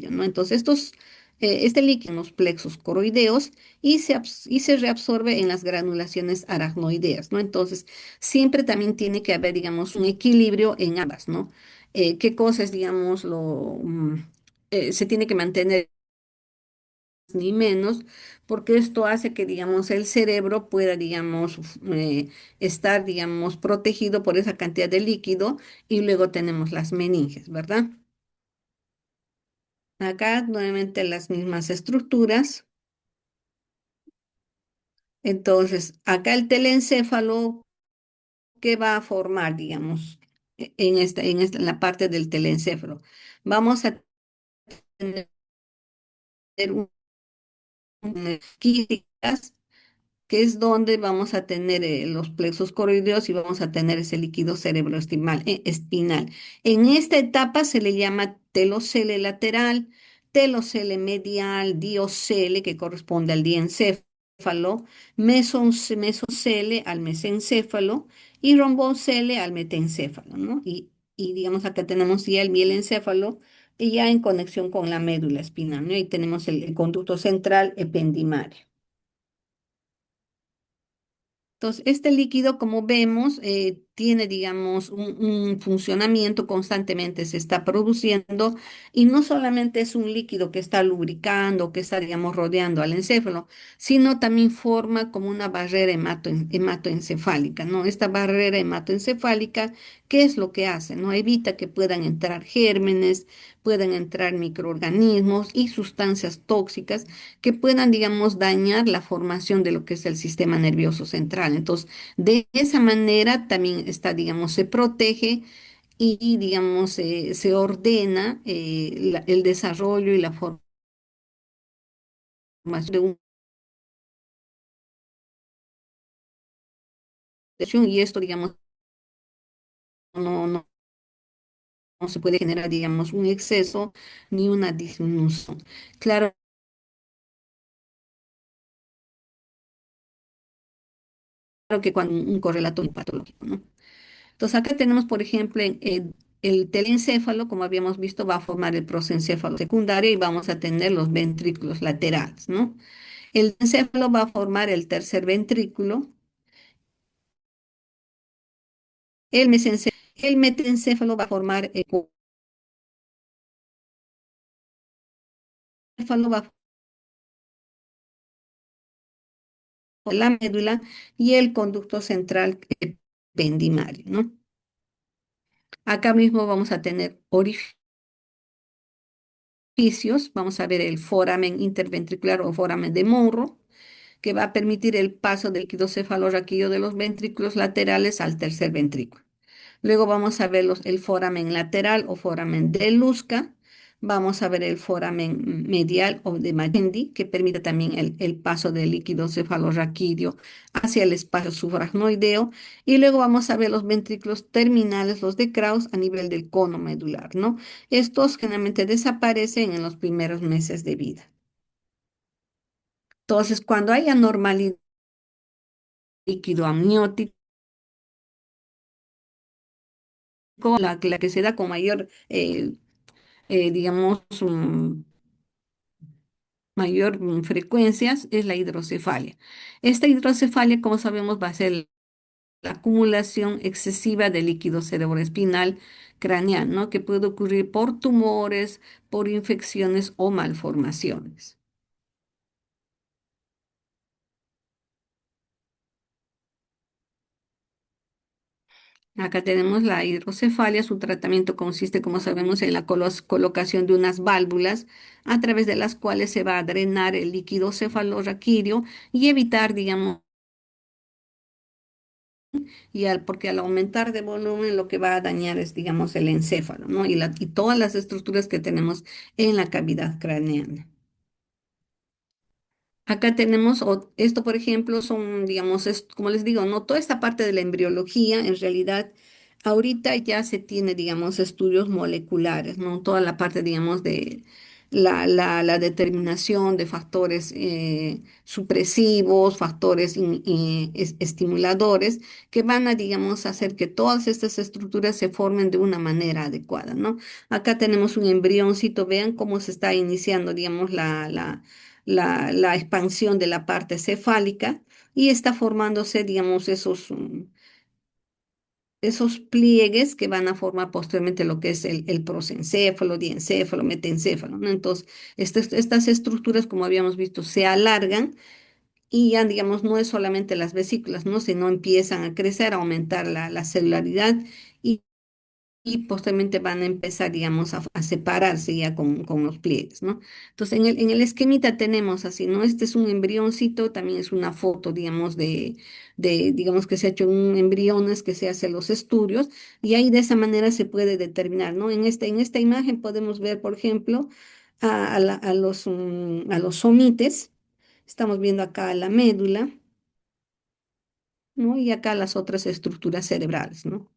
¿no? Entonces, este líquido en los plexos coroideos y se reabsorbe en las granulaciones aracnoideas, ¿no? Entonces, siempre también tiene que haber, digamos, un equilibrio en ambas, ¿no? ¿Qué cosas, digamos, se tiene que mantener ni menos? Porque esto hace que, digamos, el cerebro pueda, digamos, estar, digamos, protegido por esa cantidad de líquido y luego tenemos las meninges, ¿verdad? Acá nuevamente las mismas estructuras. Entonces, acá el telencéfalo que va a formar, digamos, en la parte del telencéfalo. Vamos a tener quísticas, que es donde vamos a tener los plexos coroideos y vamos a tener ese líquido espinal. En esta etapa se le llama telocele lateral, telocele medial, diocele, que corresponde al diencéfalo, mesocele al mesencéfalo y rombocele al metencéfalo, ¿no? Y digamos acá tenemos ya el mielencéfalo y ya en conexión con la médula espinal, ¿no? Y tenemos el conducto central ependimario. Entonces, este líquido, como vemos, tiene, digamos, un funcionamiento constantemente, se está produciendo y no solamente es un líquido que está lubricando, que está, digamos, rodeando al encéfalo, sino también forma como una barrera hematoencefálica, ¿no? Esta barrera hematoencefálica, ¿qué es lo que hace? ¿No? Evita que puedan entrar gérmenes, puedan entrar microorganismos y sustancias tóxicas que puedan, digamos, dañar la formación de lo que es el sistema nervioso central. Entonces, de esa manera también está, digamos, se protege y digamos, se ordena el desarrollo y la formación de una y esto, digamos, no se puede generar, digamos, un exceso ni una disminución. Claro que cuando un correlato patológico, ¿no? Entonces acá tenemos, por ejemplo, el telencéfalo, como habíamos visto, va a formar el prosencéfalo secundario y vamos a tener los ventrículos laterales, ¿no? El encéfalo va a formar el tercer ventrículo, el metencéfalo va a formar el céfalo, va a formar la médula y el conducto central ependimario, ¿no? Acá mismo vamos a tener orificios, vamos a ver el foramen interventricular o foramen de Monro, que va a permitir el paso del líquido cefalorraquídeo de los ventrículos laterales al tercer ventrículo. Luego vamos a ver el foramen lateral o foramen de Lusca. Vamos a ver el foramen medial o de Magendie, que permite también el paso del líquido cefalorraquídeo hacia el espacio subaracnoideo. Y luego vamos a ver los ventrículos terminales, los de Krauss, a nivel del cono medular, ¿no? Estos generalmente desaparecen en los primeros meses de vida. Entonces, cuando hay anormalidad líquido amniótico, la que se da con mayor, digamos, mayor frecuencias es la hidrocefalia. Esta hidrocefalia, como sabemos, va a ser la acumulación excesiva de líquido cerebroespinal craneal, ¿no? Que puede ocurrir por tumores, por infecciones o malformaciones. Acá tenemos la hidrocefalia. Su tratamiento consiste, como sabemos, en la colocación de unas válvulas a través de las cuales se va a drenar el líquido cefalorraquídeo y evitar, digamos, porque al aumentar de volumen lo que va a dañar es, digamos, el encéfalo, ¿no? Y todas las estructuras que tenemos en la cavidad craneana. Acá tenemos, esto por ejemplo, son, digamos, como les digo, no toda esta parte de la embriología, en realidad, ahorita ya se tiene, digamos, estudios moleculares, ¿no? Toda la parte, digamos, de la determinación de factores supresivos, factores estimuladores, que van a, digamos, hacer que todas estas estructuras se formen de una manera adecuada, ¿no? Acá tenemos un embrioncito, vean cómo se está iniciando, digamos, la expansión de la parte cefálica y está formándose, digamos, esos pliegues que van a formar posteriormente lo que es el prosencéfalo, diencéfalo, metencéfalo, ¿no? Entonces, estas estructuras, como habíamos visto, se alargan y ya, digamos, no es solamente las vesículas, ¿no? Sino empiezan a crecer, a aumentar la celularidad y posteriormente van a empezar, digamos, a separarse ya con los pliegues, ¿no? Entonces, en el esquemita tenemos así, ¿no? Este es un embrioncito, también es una foto, digamos, digamos, que se ha hecho un embriones, que se hace los estudios, y ahí de esa manera se puede determinar, ¿no? En esta imagen podemos ver, por ejemplo, a los somites, estamos viendo acá la médula, ¿no? Y acá las otras estructuras cerebrales, ¿no?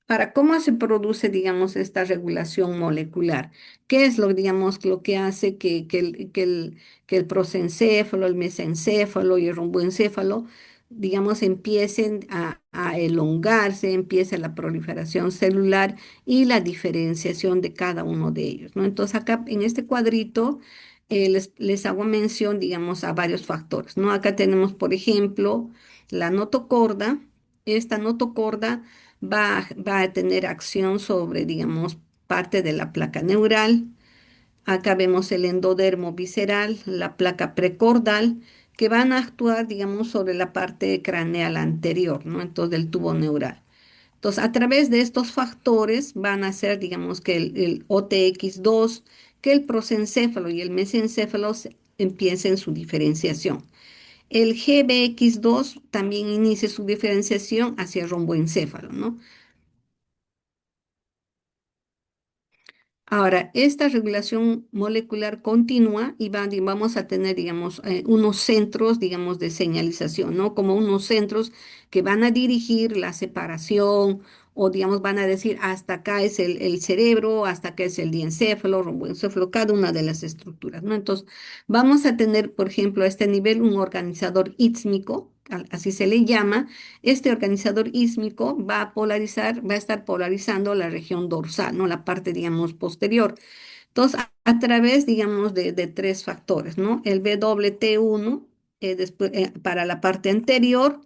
Para cómo se produce, digamos, esta regulación molecular. ¿Qué es digamos, lo que hace que el prosencéfalo, el mesencéfalo y el romboencéfalo, digamos, empiecen a elongarse, empieza la proliferación celular y la diferenciación de cada uno de ellos, ¿no? Entonces, acá en este cuadrito les hago mención, digamos, a varios factores, ¿no? Acá tenemos, por ejemplo, la notocorda. Esta notocorda va a tener acción sobre, digamos, parte de la placa neural. Acá vemos el endodermo visceral, la placa precordal, que van a actuar, digamos, sobre la parte craneal anterior, ¿no? Entonces, del tubo neural. Entonces, a través de estos factores van a hacer, digamos, que el OTX2, que el prosencéfalo y el mesencéfalo empiecen su diferenciación. El GBX2 también inicia su diferenciación hacia el romboencéfalo, ¿no? Ahora, esta regulación molecular continua y vamos a tener, digamos, unos centros, digamos, de señalización, ¿no? Como unos centros que van a dirigir la separación o digamos van a decir hasta acá es el cerebro, hasta acá es el diencéfalo, romboencéfalo, cada una de las estructuras, ¿no? Entonces, vamos a tener, por ejemplo, a este nivel un organizador ísmico, así se le llama. Este organizador ísmico va a polarizar, va a estar polarizando la región dorsal, ¿no? La parte, digamos, posterior. Entonces, a través, digamos, de tres factores, ¿no? El WT1, después, para la parte anterior,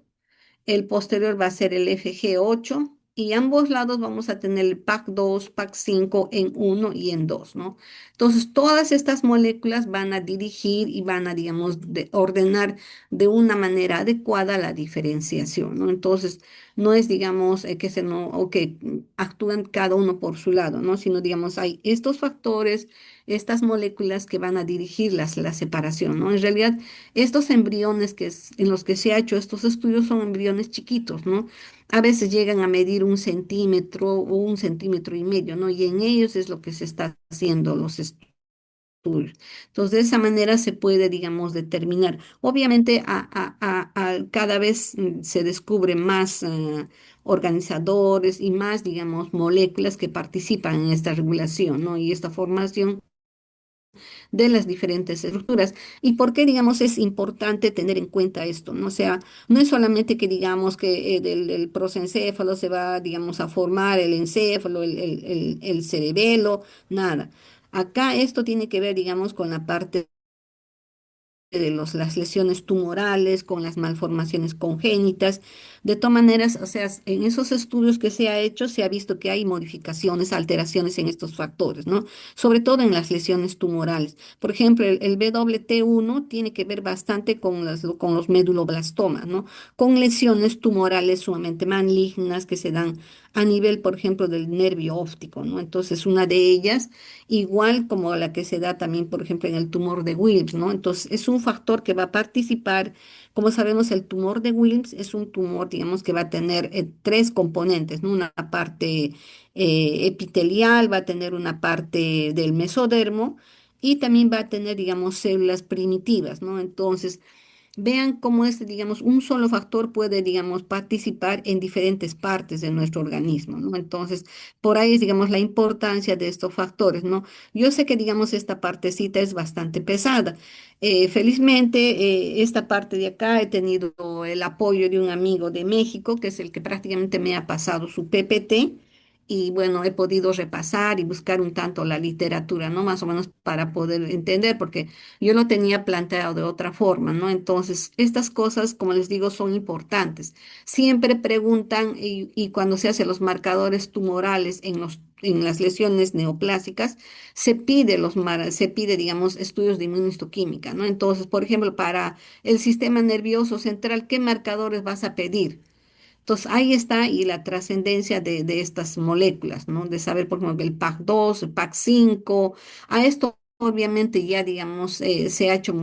el posterior va a ser el FG8 y ambos lados vamos a tener el PAC2, PAC5 en uno y en 2, ¿no? Entonces, todas estas moléculas van a dirigir y van a, digamos, ordenar de una manera adecuada la diferenciación, ¿no? Entonces, no es, digamos, que se no, o que actúan cada uno por su lado, ¿no? Sino, digamos, hay estos factores, estas moléculas que van a dirigir la separación, ¿no? En realidad, estos embriones en los que se ha hecho estos estudios son embriones chiquitos, ¿no? A veces llegan a medir 1 centímetro o 1,5 centímetros, ¿no? Y en ellos es lo que se está haciendo los estudios. Entonces, de esa manera se puede, digamos, determinar. Obviamente, cada vez se descubren más organizadores y más, digamos, moléculas que participan en esta regulación, ¿no? Y esta formación de las diferentes estructuras. ¿Y por qué, digamos, es importante tener en cuenta esto? ¿No? O sea, no es solamente que digamos que del prosencéfalo se va, digamos, a formar el encéfalo, el cerebelo, nada. Acá esto tiene que ver, digamos, con la parte de las lesiones tumorales, con las malformaciones congénitas. De todas maneras, o sea, en esos estudios que se ha hecho, se ha visto que hay modificaciones, alteraciones en estos factores, ¿no? Sobre todo en las lesiones tumorales. Por ejemplo, el WT1 tiene que ver bastante con los meduloblastomas, ¿no? Con lesiones tumorales sumamente malignas que se dan a nivel, por ejemplo, del nervio óptico, ¿no? Entonces, una de ellas igual como la que se da también, por ejemplo, en el tumor de Wilms, ¿no? Entonces, es un factor que va a participar. Como sabemos, el tumor de Wilms es un tumor, digamos, que va a tener tres componentes, ¿no? Una parte epitelial, va a tener una parte del mesodermo y también va a tener, digamos, células primitivas, ¿no? Entonces, vean cómo este, digamos, un solo factor puede, digamos, participar en diferentes partes de nuestro organismo, ¿no? Entonces, por ahí es, digamos, la importancia de estos factores, ¿no? Yo sé que, digamos, esta partecita es bastante pesada. Felizmente, esta parte de acá he tenido el apoyo de un amigo de México, que es el que prácticamente me ha pasado su PPT. Y bueno, he podido repasar y buscar un tanto la literatura, ¿no? Más o menos para poder entender, porque yo lo tenía planteado de otra forma, ¿no? Entonces, estas cosas, como les digo, son importantes. Siempre preguntan y cuando se hacen los marcadores tumorales en las lesiones neoplásicas, se pide, digamos, estudios de inmunistoquímica, ¿no? Entonces, por ejemplo, para el sistema nervioso central, ¿qué marcadores vas a pedir? Entonces, ahí está y la trascendencia de estas moléculas, ¿no? De saber, por ejemplo, el PAC2, el PAC5, a esto obviamente ya, digamos, se ha hecho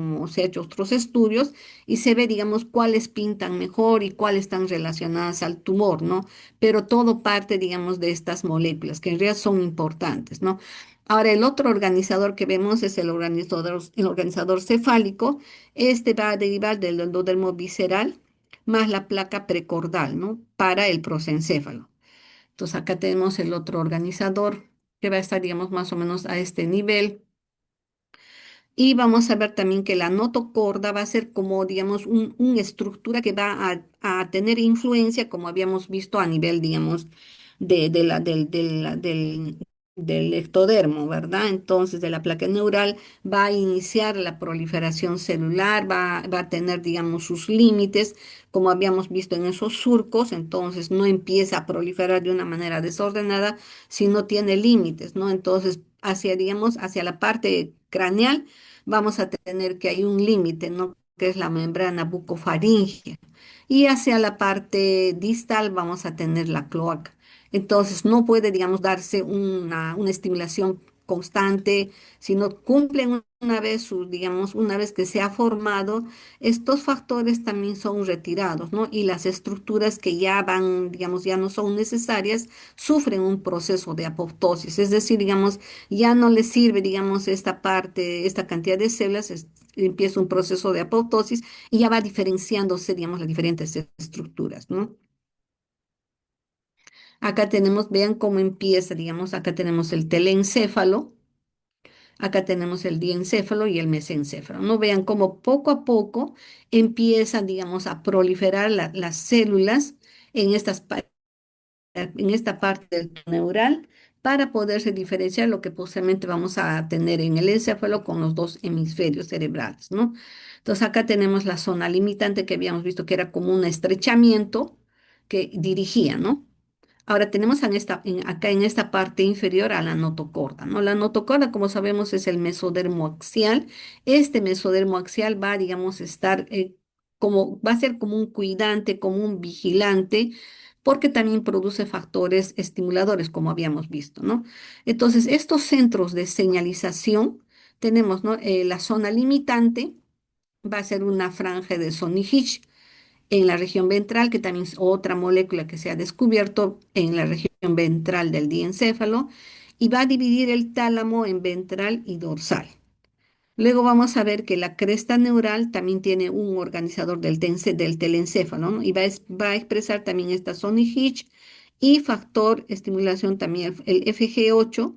otros estudios y se ve, digamos, cuáles pintan mejor y cuáles están relacionadas al tumor, ¿no? Pero todo parte, digamos, de estas moléculas, que en realidad son importantes, ¿no? Ahora, el otro organizador que vemos es el organizador cefálico. Este va a derivar del endodermo visceral más la placa precordal, ¿no? Para el prosencéfalo. Entonces acá tenemos el otro organizador que va a estar, digamos, más o menos a este nivel. Y vamos a ver también que la notocorda va a ser como, digamos, una estructura que va a tener influencia, como habíamos visto a nivel, digamos, del ectodermo, ¿verdad? Entonces, de la placa neural va a iniciar la proliferación celular, va a tener, digamos, sus límites, como habíamos visto en esos surcos, entonces no empieza a proliferar de una manera desordenada, sino tiene límites, ¿no? Entonces, hacia, digamos, hacia la parte craneal vamos a tener que hay un límite, ¿no? Que es la membrana bucofaríngea. Y hacia la parte distal vamos a tener la cloaca. Entonces, no puede, digamos, darse una estimulación constante, sino cumplen una vez, digamos, una vez que se ha formado, estos factores también son retirados, ¿no? Y las estructuras que ya van, digamos, ya no son necesarias, sufren un proceso de apoptosis, es decir, digamos, ya no les sirve, digamos, esta parte, esta cantidad de células, empieza un proceso de apoptosis y ya va diferenciándose, digamos, las diferentes estructuras, ¿no? Acá tenemos, vean cómo empieza, digamos, acá tenemos el telencéfalo, acá tenemos el diencéfalo y el mesencéfalo. No vean cómo poco a poco empiezan, digamos, a proliferar las células en en esta parte del neural para poderse diferenciar lo que posiblemente vamos a tener en el encéfalo con los dos hemisferios cerebrales, ¿no? Entonces acá tenemos la zona limitante que habíamos visto que era como un estrechamiento que dirigía, ¿no? Ahora tenemos acá en esta parte inferior a la notocorda, ¿no? La notocorda, como sabemos, es el mesodermo axial. Este mesodermo axial va, digamos, va a ser como un cuidante, como un vigilante, porque también produce factores estimuladores, como habíamos visto, ¿no? Entonces, estos centros de señalización, tenemos, ¿no? La zona limitante va a ser una franja de Sonny Hitch en la región ventral, que también es otra molécula que se ha descubierto en la región ventral del diencéfalo, y va a dividir el tálamo en ventral y dorsal. Luego vamos a ver que la cresta neural también tiene un organizador del telencéfalo, ¿no? Y va a expresar también esta Sony Hitch y factor estimulación también, el FG8,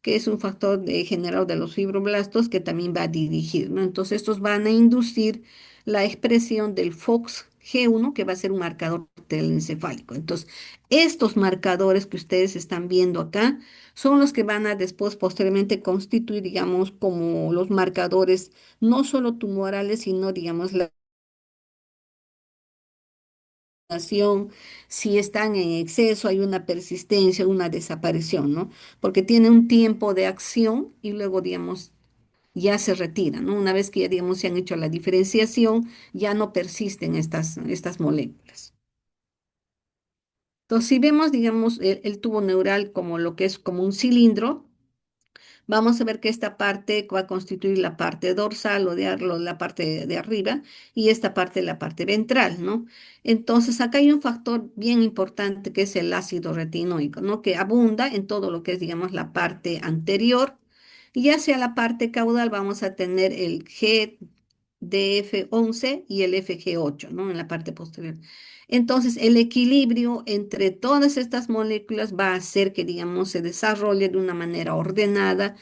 que es un factor generador de los fibroblastos que también va a dirigir, ¿no? Entonces, estos van a inducir la expresión del FOXG1, que va a ser un marcador telencefálico. Entonces, estos marcadores que ustedes están viendo acá son los que van a después, posteriormente, constituir, digamos, como los marcadores no solo tumorales, sino, digamos, la acción, si están en exceso, hay una persistencia, una desaparición, ¿no? Porque tiene un tiempo de acción y luego, digamos, ya se retira, ¿no? Una vez que ya, digamos, se han hecho la diferenciación, ya no persisten estas moléculas. Entonces, si vemos, digamos, el tubo neural como lo que es como un cilindro, vamos a ver que esta parte va a constituir la parte dorsal la parte de arriba y esta parte la parte ventral, ¿no? Entonces, acá hay un factor bien importante que es el ácido retinoico, ¿no? Que abunda en todo lo que es, digamos, la parte anterior. Y hacia la parte caudal vamos a tener el GDF11 y el FG8, ¿no? En la parte posterior. Entonces, el equilibrio entre todas estas moléculas va a hacer que, digamos, se desarrolle de una manera ordenada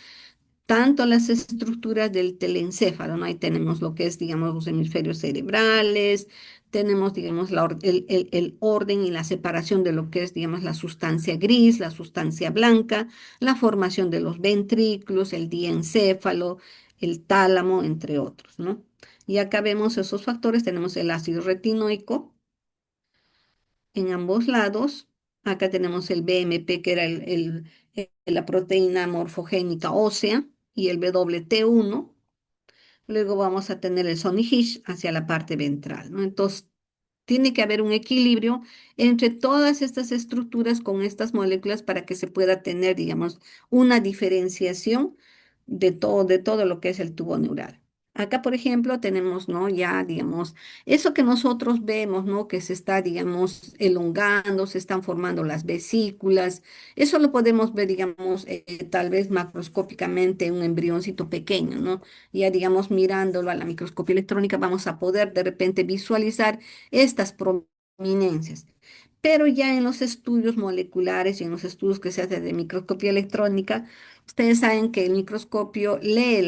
tanto las estructuras del telencéfalo, ¿no? Ahí tenemos lo que es, digamos, los hemisferios cerebrales, tenemos, digamos, el orden y la separación de lo que es, digamos, la sustancia gris, la sustancia blanca, la formación de los ventrículos, el diencéfalo, el tálamo, entre otros, ¿no? Y acá vemos esos factores, tenemos el ácido retinoico en ambos lados. Acá tenemos el BMP, que era la proteína morfogénica ósea, y el WT1. Luego vamos a tener el Sonny Hitch hacia la parte ventral, ¿no? Entonces, tiene que haber un equilibrio entre todas estas estructuras con estas moléculas para que se pueda tener, digamos, una diferenciación de todo lo que es el tubo neural. Acá, por ejemplo, tenemos, ¿no? Ya, digamos, eso que nosotros vemos, ¿no? Que se está, digamos, elongando, se están formando las vesículas. Eso lo podemos ver, digamos, tal vez macroscópicamente en un embrioncito pequeño, ¿no? Ya, digamos, mirándolo a la microscopía electrónica, vamos a poder de repente visualizar estas prominencias. Pero ya en los estudios moleculares y en los estudios que se hacen de microscopía electrónica, ustedes saben que el microscopio lee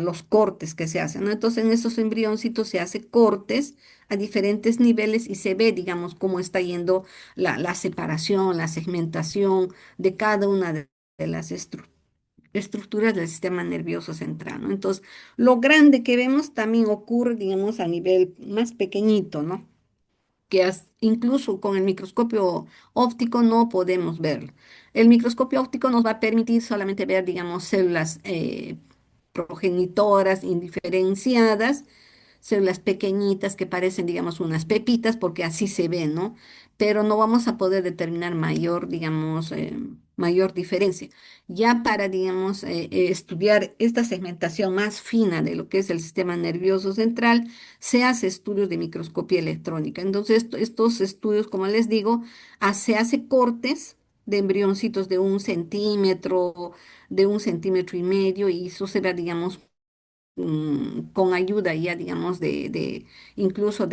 los cortes que se hacen, ¿no? Entonces en esos embrioncitos se hace cortes a diferentes niveles y se ve, digamos, cómo está yendo la separación, la segmentación de cada una de las estructuras del sistema nervioso central, ¿no? Entonces, lo grande que vemos también ocurre, digamos, a nivel más pequeñito, ¿no? Incluso con el microscopio óptico no podemos verlo. El microscopio óptico nos va a permitir solamente ver, digamos, células progenitoras indiferenciadas, células pequeñitas que parecen, digamos, unas pepitas, porque así se ven, ¿no? Pero no vamos a poder determinar mayor, digamos, mayor diferencia. Ya para, digamos, estudiar esta segmentación más fina de lo que es el sistema nervioso central, se hace estudios de microscopía electrónica. Entonces, estos estudios, como les digo, se hace cortes de embrioncitos de 1,5 centímetros, y eso será, digamos, con ayuda ya, digamos, incluso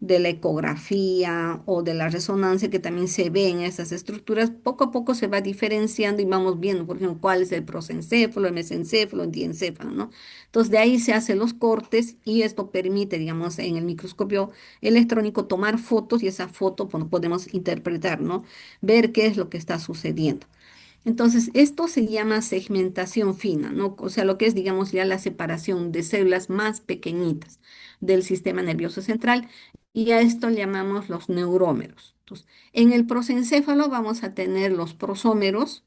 de la ecografía o de la resonancia que también se ve en estas estructuras, poco a poco se va diferenciando y vamos viendo, por ejemplo, cuál es el prosencéfalo, el mesencéfalo, el diencéfalo, ¿no? Entonces de ahí se hacen los cortes y esto permite, digamos, en el microscopio electrónico tomar fotos y esa foto podemos interpretar, ¿no? Ver qué es lo que está sucediendo. Entonces, esto se llama segmentación fina, ¿no? O sea, lo que es, digamos, ya la separación de células más pequeñitas del sistema nervioso central, y a esto le llamamos los neurómeros. Entonces, en el prosencéfalo vamos a tener los prosómeros,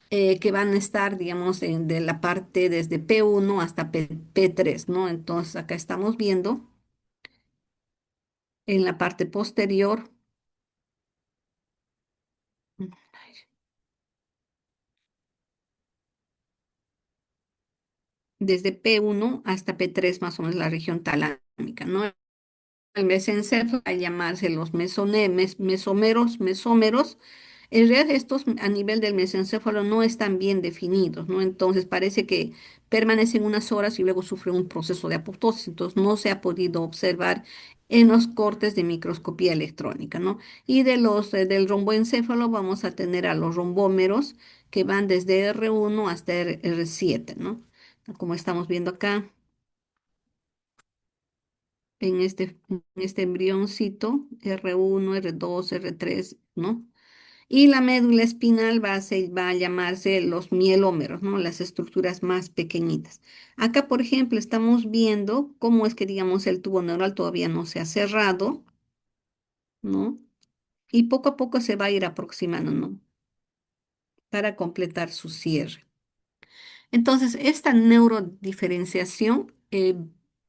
que van a estar, digamos, de la parte desde P1 hasta P3, ¿no? Entonces, acá estamos viendo en la parte posterior, desde P1 hasta P3, más o menos la región talámica, ¿no? El mesencéfalo a llamarse los mesómeros. En realidad estos a nivel del mesencéfalo no están bien definidos, ¿no? Entonces parece que permanecen unas horas y luego sufren un proceso de apoptosis, entonces no se ha podido observar en los cortes de microscopía electrónica, ¿no? Y del romboencéfalo vamos a tener a los rombómeros que van desde R1 hasta R7, ¿no? Como estamos viendo acá en este embrioncito, R1, R2, R3, ¿no? Y la médula espinal va a llamarse los mielómeros, ¿no? Las estructuras más pequeñitas. Acá, por ejemplo, estamos viendo cómo es que, digamos, el tubo neural todavía no se ha cerrado, ¿no? Y poco a poco se va a ir aproximando, ¿no? Para completar su cierre. Entonces, esta neurodiferenciación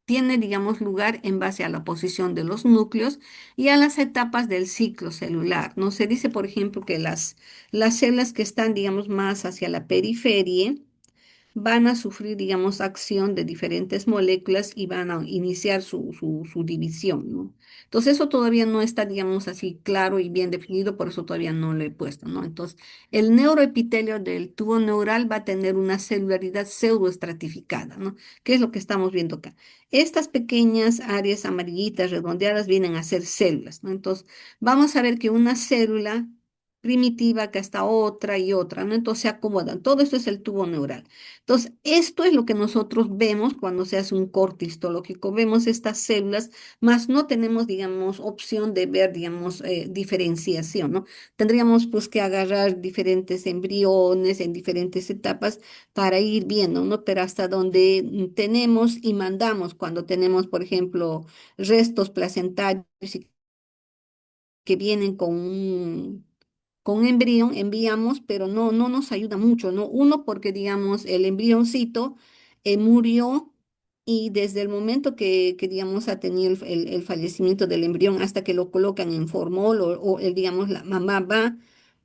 tiene, digamos, lugar en base a la posición de los núcleos y a las etapas del ciclo celular, ¿no? Se dice, por ejemplo, que las células que están, digamos, más hacia la periferia, van a sufrir, digamos, acción de diferentes moléculas y van a iniciar su división, ¿no? Entonces, eso todavía no está, digamos, así claro y bien definido, por eso todavía no lo he puesto, ¿no? Entonces, el neuroepitelio del tubo neural va a tener una celularidad pseudoestratificada, ¿no? ¿Qué es lo que estamos viendo acá? Estas pequeñas áreas amarillitas redondeadas vienen a ser células, ¿no? Entonces, vamos a ver que una célula primitiva, que está otra y otra, ¿no? Entonces se acomodan. Todo esto es el tubo neural. Entonces, esto es lo que nosotros vemos cuando se hace un corte histológico. Vemos estas células, más no tenemos, digamos, opción de ver, digamos, diferenciación, ¿no? Tendríamos pues que agarrar diferentes embriones en diferentes etapas para ir viendo, ¿no? Pero hasta donde tenemos y mandamos, cuando tenemos, por ejemplo, restos placentarios y que vienen con un embrión, enviamos, pero no nos ayuda mucho, ¿no? Uno, porque digamos, el embrioncito murió y desde el momento digamos, ha tenido el fallecimiento del embrión hasta que lo colocan en formol digamos, la mamá va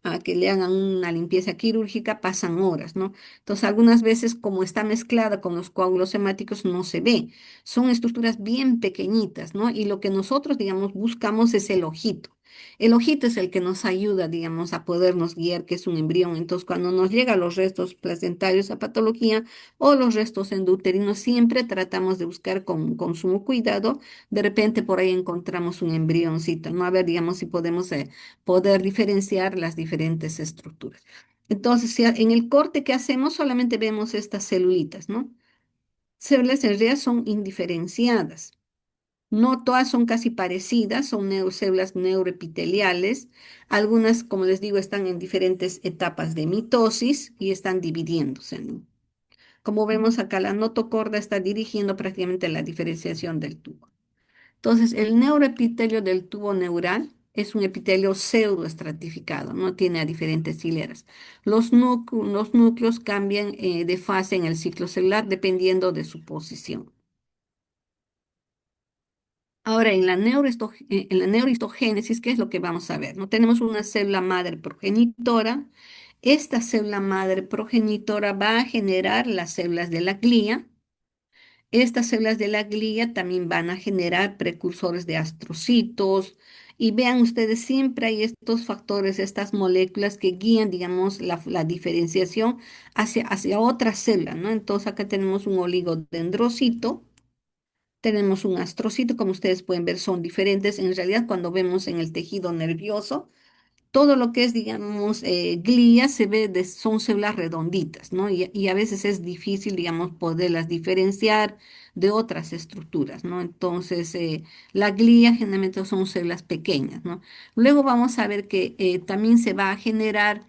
a que le hagan una limpieza quirúrgica, pasan horas, ¿no? Entonces, algunas veces, como está mezclada con los coágulos hemáticos, no se ve. Son estructuras bien pequeñitas, ¿no? Y lo que nosotros, digamos, buscamos es el ojito. El ojito es el que nos ayuda, digamos, a podernos guiar que es un embrión. Entonces, cuando nos llegan los restos placentarios a patología o los restos endouterinos, siempre tratamos de buscar con sumo cuidado. De repente por ahí encontramos un embrioncito, ¿no? A ver, digamos, si podemos poder diferenciar las diferentes estructuras. Entonces, si en el corte que hacemos solamente vemos estas celulitas, ¿no? Células en realidad son indiferenciadas. No todas son casi parecidas, son células neuroepiteliales. Algunas, como les digo, están en diferentes etapas de mitosis y están dividiéndose, ¿no? Como vemos acá, la notocorda está dirigiendo prácticamente la diferenciación del tubo. Entonces, el neuroepitelio del tubo neural es un epitelio pseudoestratificado, no tiene a diferentes hileras. Los núcleos cambian de fase en el ciclo celular dependiendo de su posición. Ahora, en la neurohistogénesis, ¿qué es lo que vamos a ver? ¿No? Tenemos una célula madre progenitora. Esta célula madre progenitora va a generar las células de la glía. Estas células de la glía también van a generar precursores de astrocitos. Y vean ustedes, siempre hay estos factores, estas moléculas que guían, digamos, la diferenciación hacia otra célula, ¿no? Entonces acá tenemos un oligodendrocito Tenemos un astrocito, como ustedes pueden ver, son diferentes. En realidad, cuando vemos en el tejido nervioso, todo lo que es, digamos, glía se ve, son células redonditas, ¿no? Y a veces es difícil, digamos, poderlas diferenciar de otras estructuras, ¿no? Entonces, la glía generalmente son células pequeñas, ¿no? Luego vamos a ver que también se va a generar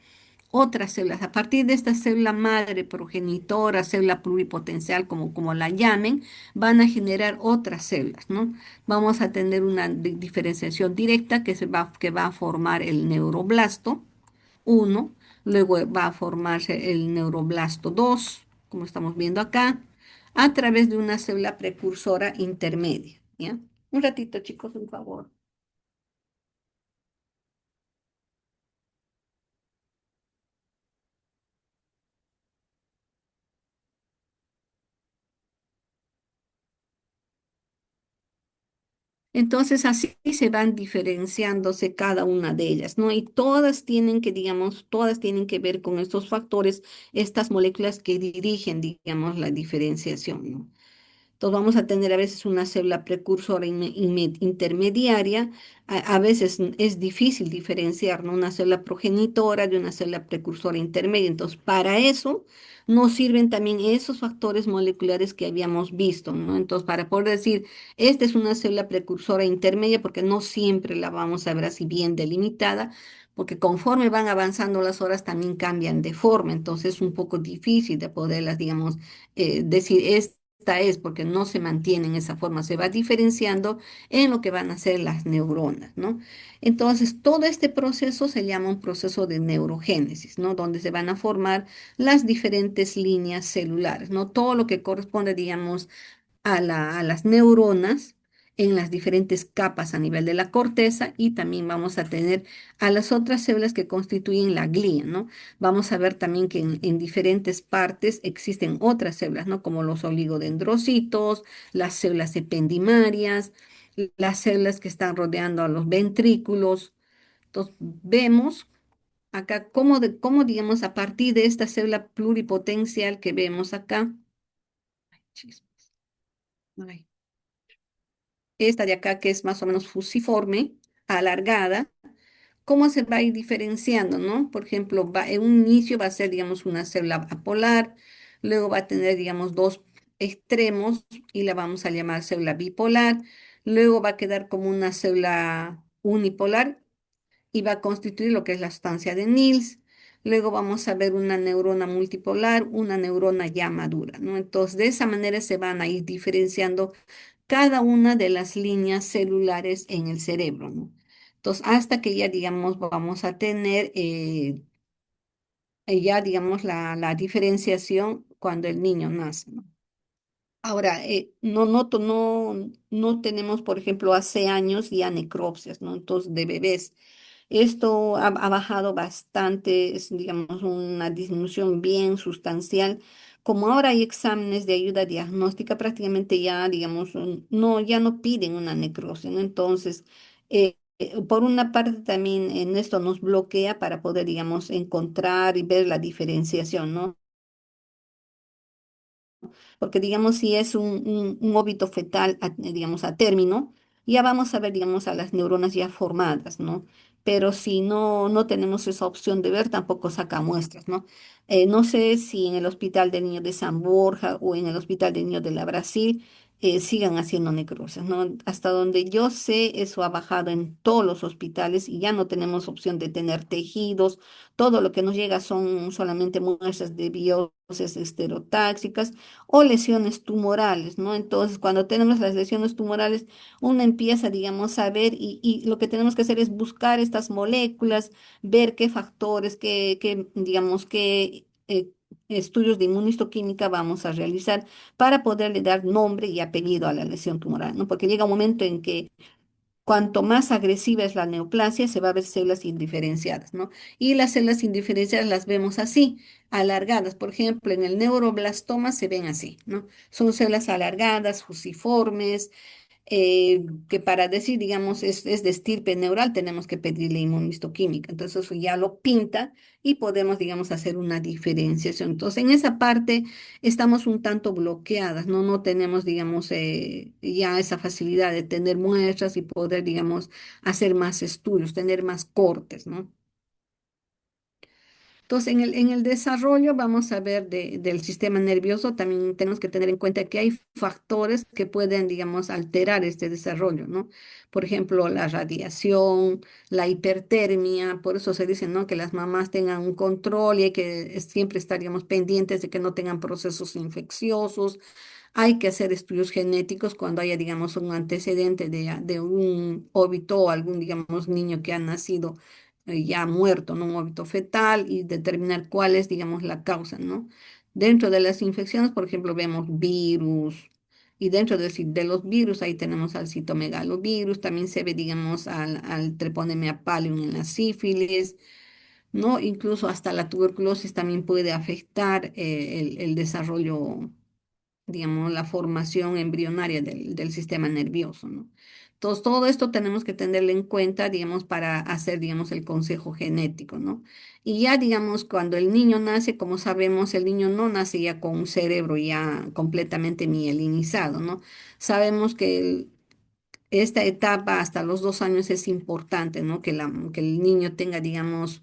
otras células. A partir de esta célula madre progenitora, célula pluripotencial, como la llamen, van a generar otras células, ¿no? Vamos a tener una diferenciación directa que va a formar el neuroblasto uno, luego va a formarse el neuroblasto 2, como estamos viendo acá, a través de una célula precursora intermedia, ¿ya? Un ratito, chicos, por favor. Entonces así se van diferenciándose cada una de ellas, ¿no? Y todas tienen que, digamos, todas tienen que ver con estos factores, estas moléculas que dirigen, digamos, la diferenciación, ¿no? Entonces vamos a tener a veces una célula precursora intermediaria, a veces es difícil diferenciar, ¿no? Una célula progenitora de una célula precursora intermedia. Entonces, para eso nos sirven también esos factores moleculares que habíamos visto, ¿no? Entonces, para poder decir, esta es una célula precursora intermedia, porque no siempre la vamos a ver así bien delimitada, porque conforme van avanzando las horas también cambian de forma, entonces es un poco difícil de poderlas, digamos, decir, esta es porque no se mantiene en esa forma, se va diferenciando en lo que van a ser las neuronas, ¿no? Entonces, todo este proceso se llama un proceso de neurogénesis, ¿no? Donde se van a formar las diferentes líneas celulares, ¿no? Todo lo que corresponde, digamos, a las neuronas en las diferentes capas a nivel de la corteza y también vamos a tener a las otras células que constituyen la glía, ¿no? Vamos a ver también que en diferentes partes existen otras células, ¿no? Como los oligodendrocitos, las células ependimarias, las células que están rodeando a los ventrículos. Entonces, vemos acá cómo, digamos, a partir de esta célula pluripotencial que vemos acá, chispas, ay, esta de acá que es más o menos fusiforme, alargada, cómo se va a ir diferenciando, ¿no? Por ejemplo, en un inicio va a ser, digamos, una célula apolar, luego va a tener, digamos, dos extremos y la vamos a llamar célula bipolar, luego va a quedar como una célula unipolar y va a constituir lo que es la sustancia de Nils. Luego vamos a ver una neurona multipolar, una neurona ya madura, ¿no? Entonces, de esa manera se van a ir diferenciando cada una de las líneas celulares en el cerebro, ¿no? Entonces, hasta que ya, digamos, vamos a tener ya, digamos, la diferenciación cuando el niño nace, ¿no? Ahora, no tenemos, por ejemplo, hace años ya necropsias, ¿no? Entonces, de bebés. Esto ha bajado bastante, es, digamos, una disminución bien sustancial. Como ahora hay exámenes de ayuda diagnóstica, prácticamente ya, digamos, ya no piden una necrosis, ¿no? Entonces, por una parte también en esto nos bloquea para poder, digamos, encontrar y ver la diferenciación, ¿no? Porque digamos si es un óbito fetal, digamos, a término, ya vamos a ver, digamos, a las neuronas ya formadas, ¿no? Pero si no tenemos esa opción de ver, tampoco saca muestras, ¿no? No sé si en el Hospital de Niños de San Borja o en el Hospital de Niños de la Brasil sigan haciendo necropsias, ¿no? Hasta donde yo sé, eso ha bajado en todos los hospitales y ya no tenemos opción de tener tejidos. Todo lo que nos llega son solamente muestras de biopsias esterotáxicas o lesiones tumorales, ¿no? Entonces, cuando tenemos las lesiones tumorales, uno empieza, digamos, a ver y lo que tenemos que hacer es buscar estas moléculas, ver qué factores, digamos, qué estudios de inmunistoquímica vamos a realizar para poderle dar nombre y apellido a la lesión tumoral, ¿no? Porque llega un momento en que cuanto más agresiva es la neoplasia, se va a ver células indiferenciadas, ¿no? Y las células indiferenciadas las vemos así, alargadas. Por ejemplo, en el neuroblastoma se ven así, ¿no? Son células alargadas, fusiformes, que para decir, digamos, es de estirpe neural, tenemos que pedirle inmunistoquímica. Entonces eso ya lo pinta y podemos, digamos, hacer una diferenciación. Entonces en esa parte estamos un tanto bloqueadas, ¿no? No tenemos, digamos, ya esa facilidad de tener muestras y poder, digamos, hacer más estudios, tener más cortes, ¿no? Entonces, en el desarrollo vamos a ver del sistema nervioso, también tenemos que tener en cuenta que hay factores que pueden, digamos, alterar este desarrollo, ¿no? Por ejemplo, la radiación, la hipertermia, por eso se dice, ¿no? Que las mamás tengan un control y hay que siempre estar, digamos, pendientes de que no tengan procesos infecciosos. Hay que hacer estudios genéticos cuando haya, digamos, un antecedente de un óbito o algún, digamos, niño que ha nacido ya muerto, ¿no? Un óbito fetal y determinar cuál es, digamos, la causa, ¿no? Dentro de las infecciones, por ejemplo, vemos virus y dentro de los virus ahí tenemos al citomegalovirus, también se ve, digamos, al Treponema pallidum en la sífilis, ¿no? Incluso hasta la tuberculosis también puede afectar el desarrollo, digamos, la formación embrionaria del sistema nervioso, ¿no? Entonces, todo esto tenemos que tenerlo en cuenta, digamos, para hacer, digamos, el consejo genético, ¿no? Y ya, digamos, cuando el niño nace, como sabemos, el niño no nace ya con un cerebro ya completamente mielinizado, ¿no? Sabemos que esta etapa hasta los 2 años es importante, ¿no? Que el niño tenga, digamos,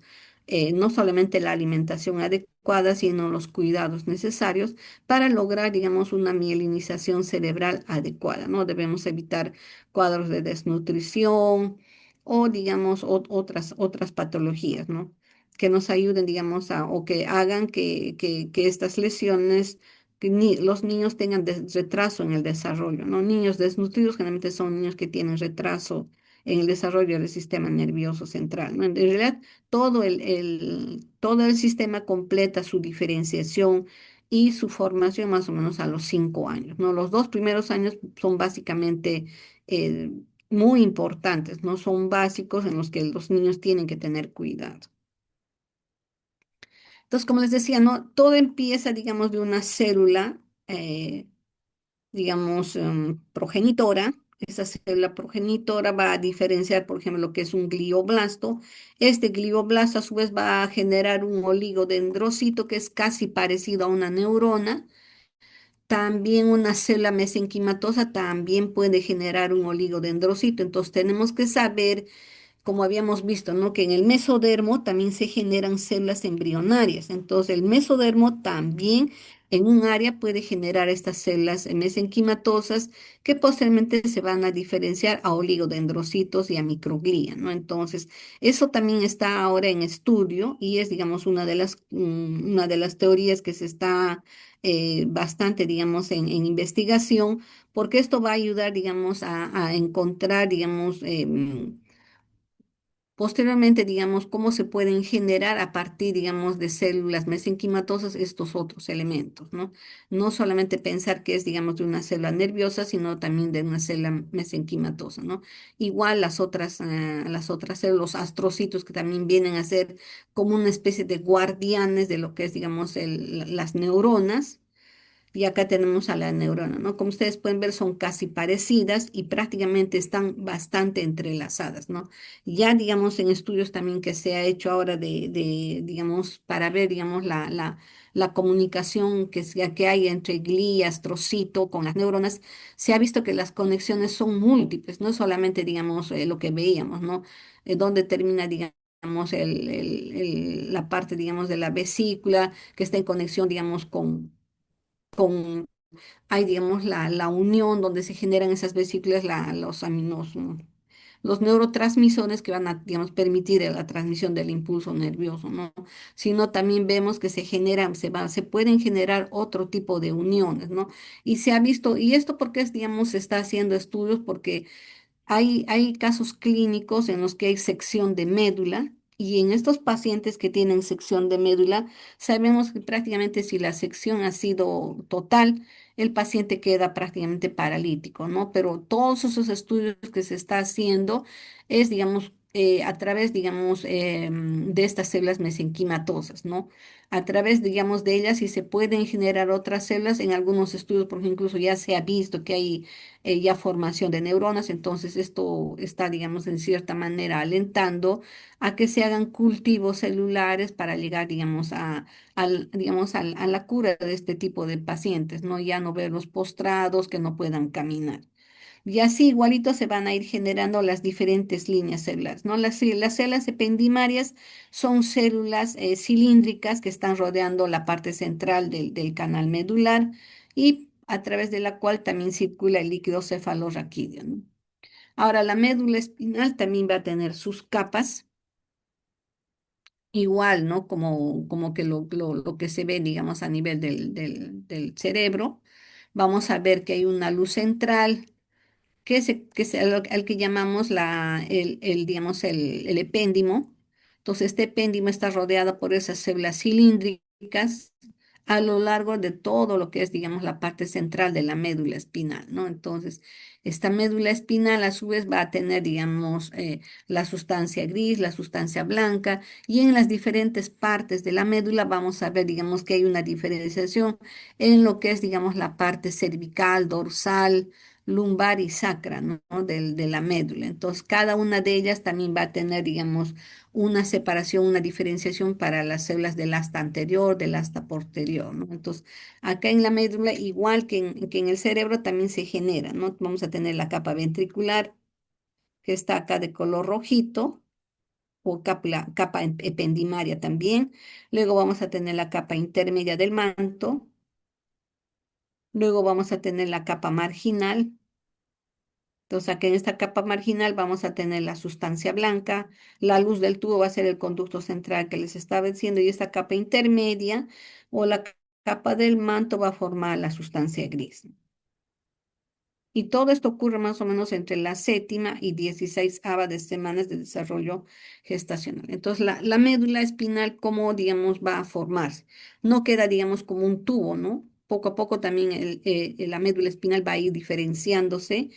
no solamente la alimentación adecuada, sino los cuidados necesarios para lograr, digamos, una mielinización cerebral adecuada, ¿no? Debemos evitar cuadros de desnutrición o, digamos, otras patologías, ¿no? Que nos ayuden, digamos, o que hagan que estas lesiones que los niños tengan retraso en el desarrollo, ¿no? Niños desnutridos generalmente son niños que tienen retraso en el desarrollo del sistema nervioso central, ¿no? En realidad, todo el sistema completa su diferenciación y su formación más o menos a los 5 años, ¿no? Los 2 primeros años son básicamente eh, muy importantes, ¿no? Son básicos en los que los niños tienen que tener cuidado. Entonces, como les decía, ¿no? Todo empieza, digamos, de una célula. Digamos, progenitora. Esa célula progenitora va a diferenciar, por ejemplo, lo que es un glioblasto. Este glioblasto a su vez va a generar un oligodendrocito que es casi parecido a una neurona. También una célula mesenquimatosa también puede generar un oligodendrocito. Entonces tenemos que saber, como habíamos visto, ¿no? Que en el mesodermo también se generan células embrionarias. Entonces, el mesodermo también en un área puede generar estas células mesenquimatosas que posteriormente se van a diferenciar a oligodendrocitos y a microglía, ¿no? Entonces, eso también está ahora en estudio y es, digamos, una de las teorías que se está bastante, digamos, en investigación, porque esto va a ayudar, digamos, a encontrar, digamos, posteriormente, digamos, cómo se pueden generar a partir, digamos, de células mesenquimatosas estos otros elementos, ¿no? No solamente pensar que es, digamos, de una célula nerviosa, sino también de una célula mesenquimatosa, ¿no? Igual las otras células, los astrocitos que también vienen a ser como una especie de guardianes de lo que es, digamos, las neuronas y acá tenemos a la neurona, ¿no? Como ustedes pueden ver, son casi parecidas y prácticamente están bastante entrelazadas, ¿no? Ya, digamos, en estudios también que se ha hecho ahora digamos, para ver, digamos, la comunicación que hay entre glía, astrocito con las neuronas, se ha visto que las conexiones son múltiples, no solamente, digamos, lo que veíamos, ¿no? Donde termina, digamos, la parte, digamos, de la vesícula que está en conexión, digamos, con hay, digamos, la unión donde se generan esas vesículas, los aminos, los neurotransmisores que van a, digamos, permitir la transmisión del impulso nervioso, ¿no? Sino también vemos que se pueden generar otro tipo de uniones, ¿no? Y se ha visto, y esto porque es, digamos, se está haciendo estudios porque hay casos clínicos en los que hay sección de médula y en estos pacientes que tienen sección de médula, sabemos que prácticamente si la sección ha sido total, el paciente queda prácticamente paralítico, ¿no? Pero todos esos estudios que se está haciendo es, digamos, a través, digamos, de estas células mesenquimatosas, ¿no? A través, digamos, de ellas, si se pueden generar otras células, en algunos estudios, por ejemplo, incluso ya se ha visto que hay ya formación de neuronas, entonces esto está, digamos, en cierta manera alentando a que se hagan cultivos celulares para llegar, digamos, a la cura de este tipo de pacientes, ¿no? Ya no verlos postrados, que no puedan caminar. Y así igualito se van a ir generando las diferentes líneas celulares, ¿no? Las células ependimarias son células cilíndricas que están rodeando la parte central del canal medular y a través de la cual también circula el líquido cefalorraquídeo, ¿no? Ahora, la médula espinal también va a tener sus capas, igual, ¿no? Como que lo que se ve, digamos, a nivel del cerebro. Vamos a ver que hay una luz central que es al que llamamos digamos, el epéndimo. Entonces, este epéndimo está rodeado por esas células cilíndricas a lo largo de todo lo que es, digamos, la parte central de la médula espinal, ¿no? Entonces, esta médula espinal a su vez va a tener, digamos, la sustancia gris, la sustancia blanca, y en las diferentes partes de la médula vamos a ver, digamos, que hay una diferenciación en lo que es, digamos, la parte cervical, dorsal, lumbar y sacra, ¿no? De la médula. Entonces, cada una de ellas también va a tener, digamos, una separación, una diferenciación para las células del asta anterior, del asta posterior, ¿no? Entonces, acá en la médula, igual que en el cerebro, también se genera, ¿no? Vamos a tener la capa ventricular, que está acá de color rojito, o capa ependimaria también. Luego vamos a tener la capa intermedia del manto. Luego vamos a tener la capa marginal. Entonces, aquí en esta capa marginal vamos a tener la sustancia blanca, la luz del tubo va a ser el conducto central que les estaba diciendo, y esta capa intermedia o la capa del manto va a formar la sustancia gris. Y todo esto ocurre más o menos entre la séptima y 16 de semanas de desarrollo gestacional. Entonces, la médula espinal, ¿cómo, digamos, va a formarse? No queda, digamos, como un tubo, ¿no? Poco a poco también la médula espinal va a ir diferenciándose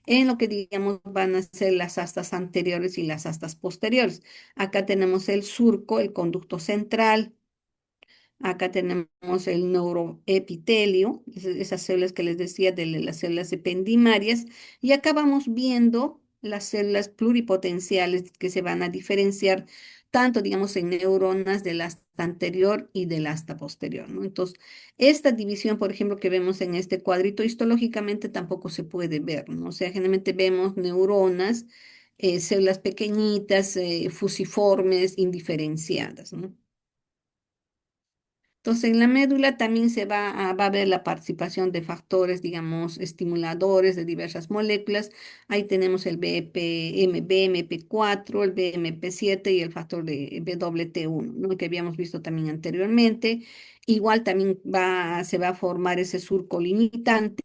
en lo que, digamos, van a ser las astas anteriores y las astas posteriores. Acá tenemos el surco, el conducto central. Acá tenemos el neuroepitelio, esas células que les decía de las células ependimarias, y acá vamos viendo las células pluripotenciales que se van a diferenciar tanto, digamos, en neuronas del asta anterior y del asta posterior, ¿no? Entonces, esta división, por ejemplo, que vemos en este cuadrito, histológicamente tampoco se puede ver, ¿no? O sea, generalmente vemos neuronas, células pequeñitas, fusiformes, indiferenciadas, ¿no? Entonces, en la médula también va a ver la participación de factores, digamos, estimuladores de diversas moléculas. Ahí tenemos el BMP4, el BMP7 y el factor de WT1, ¿no? Que habíamos visto también anteriormente. Igual también se va a formar ese surco limitante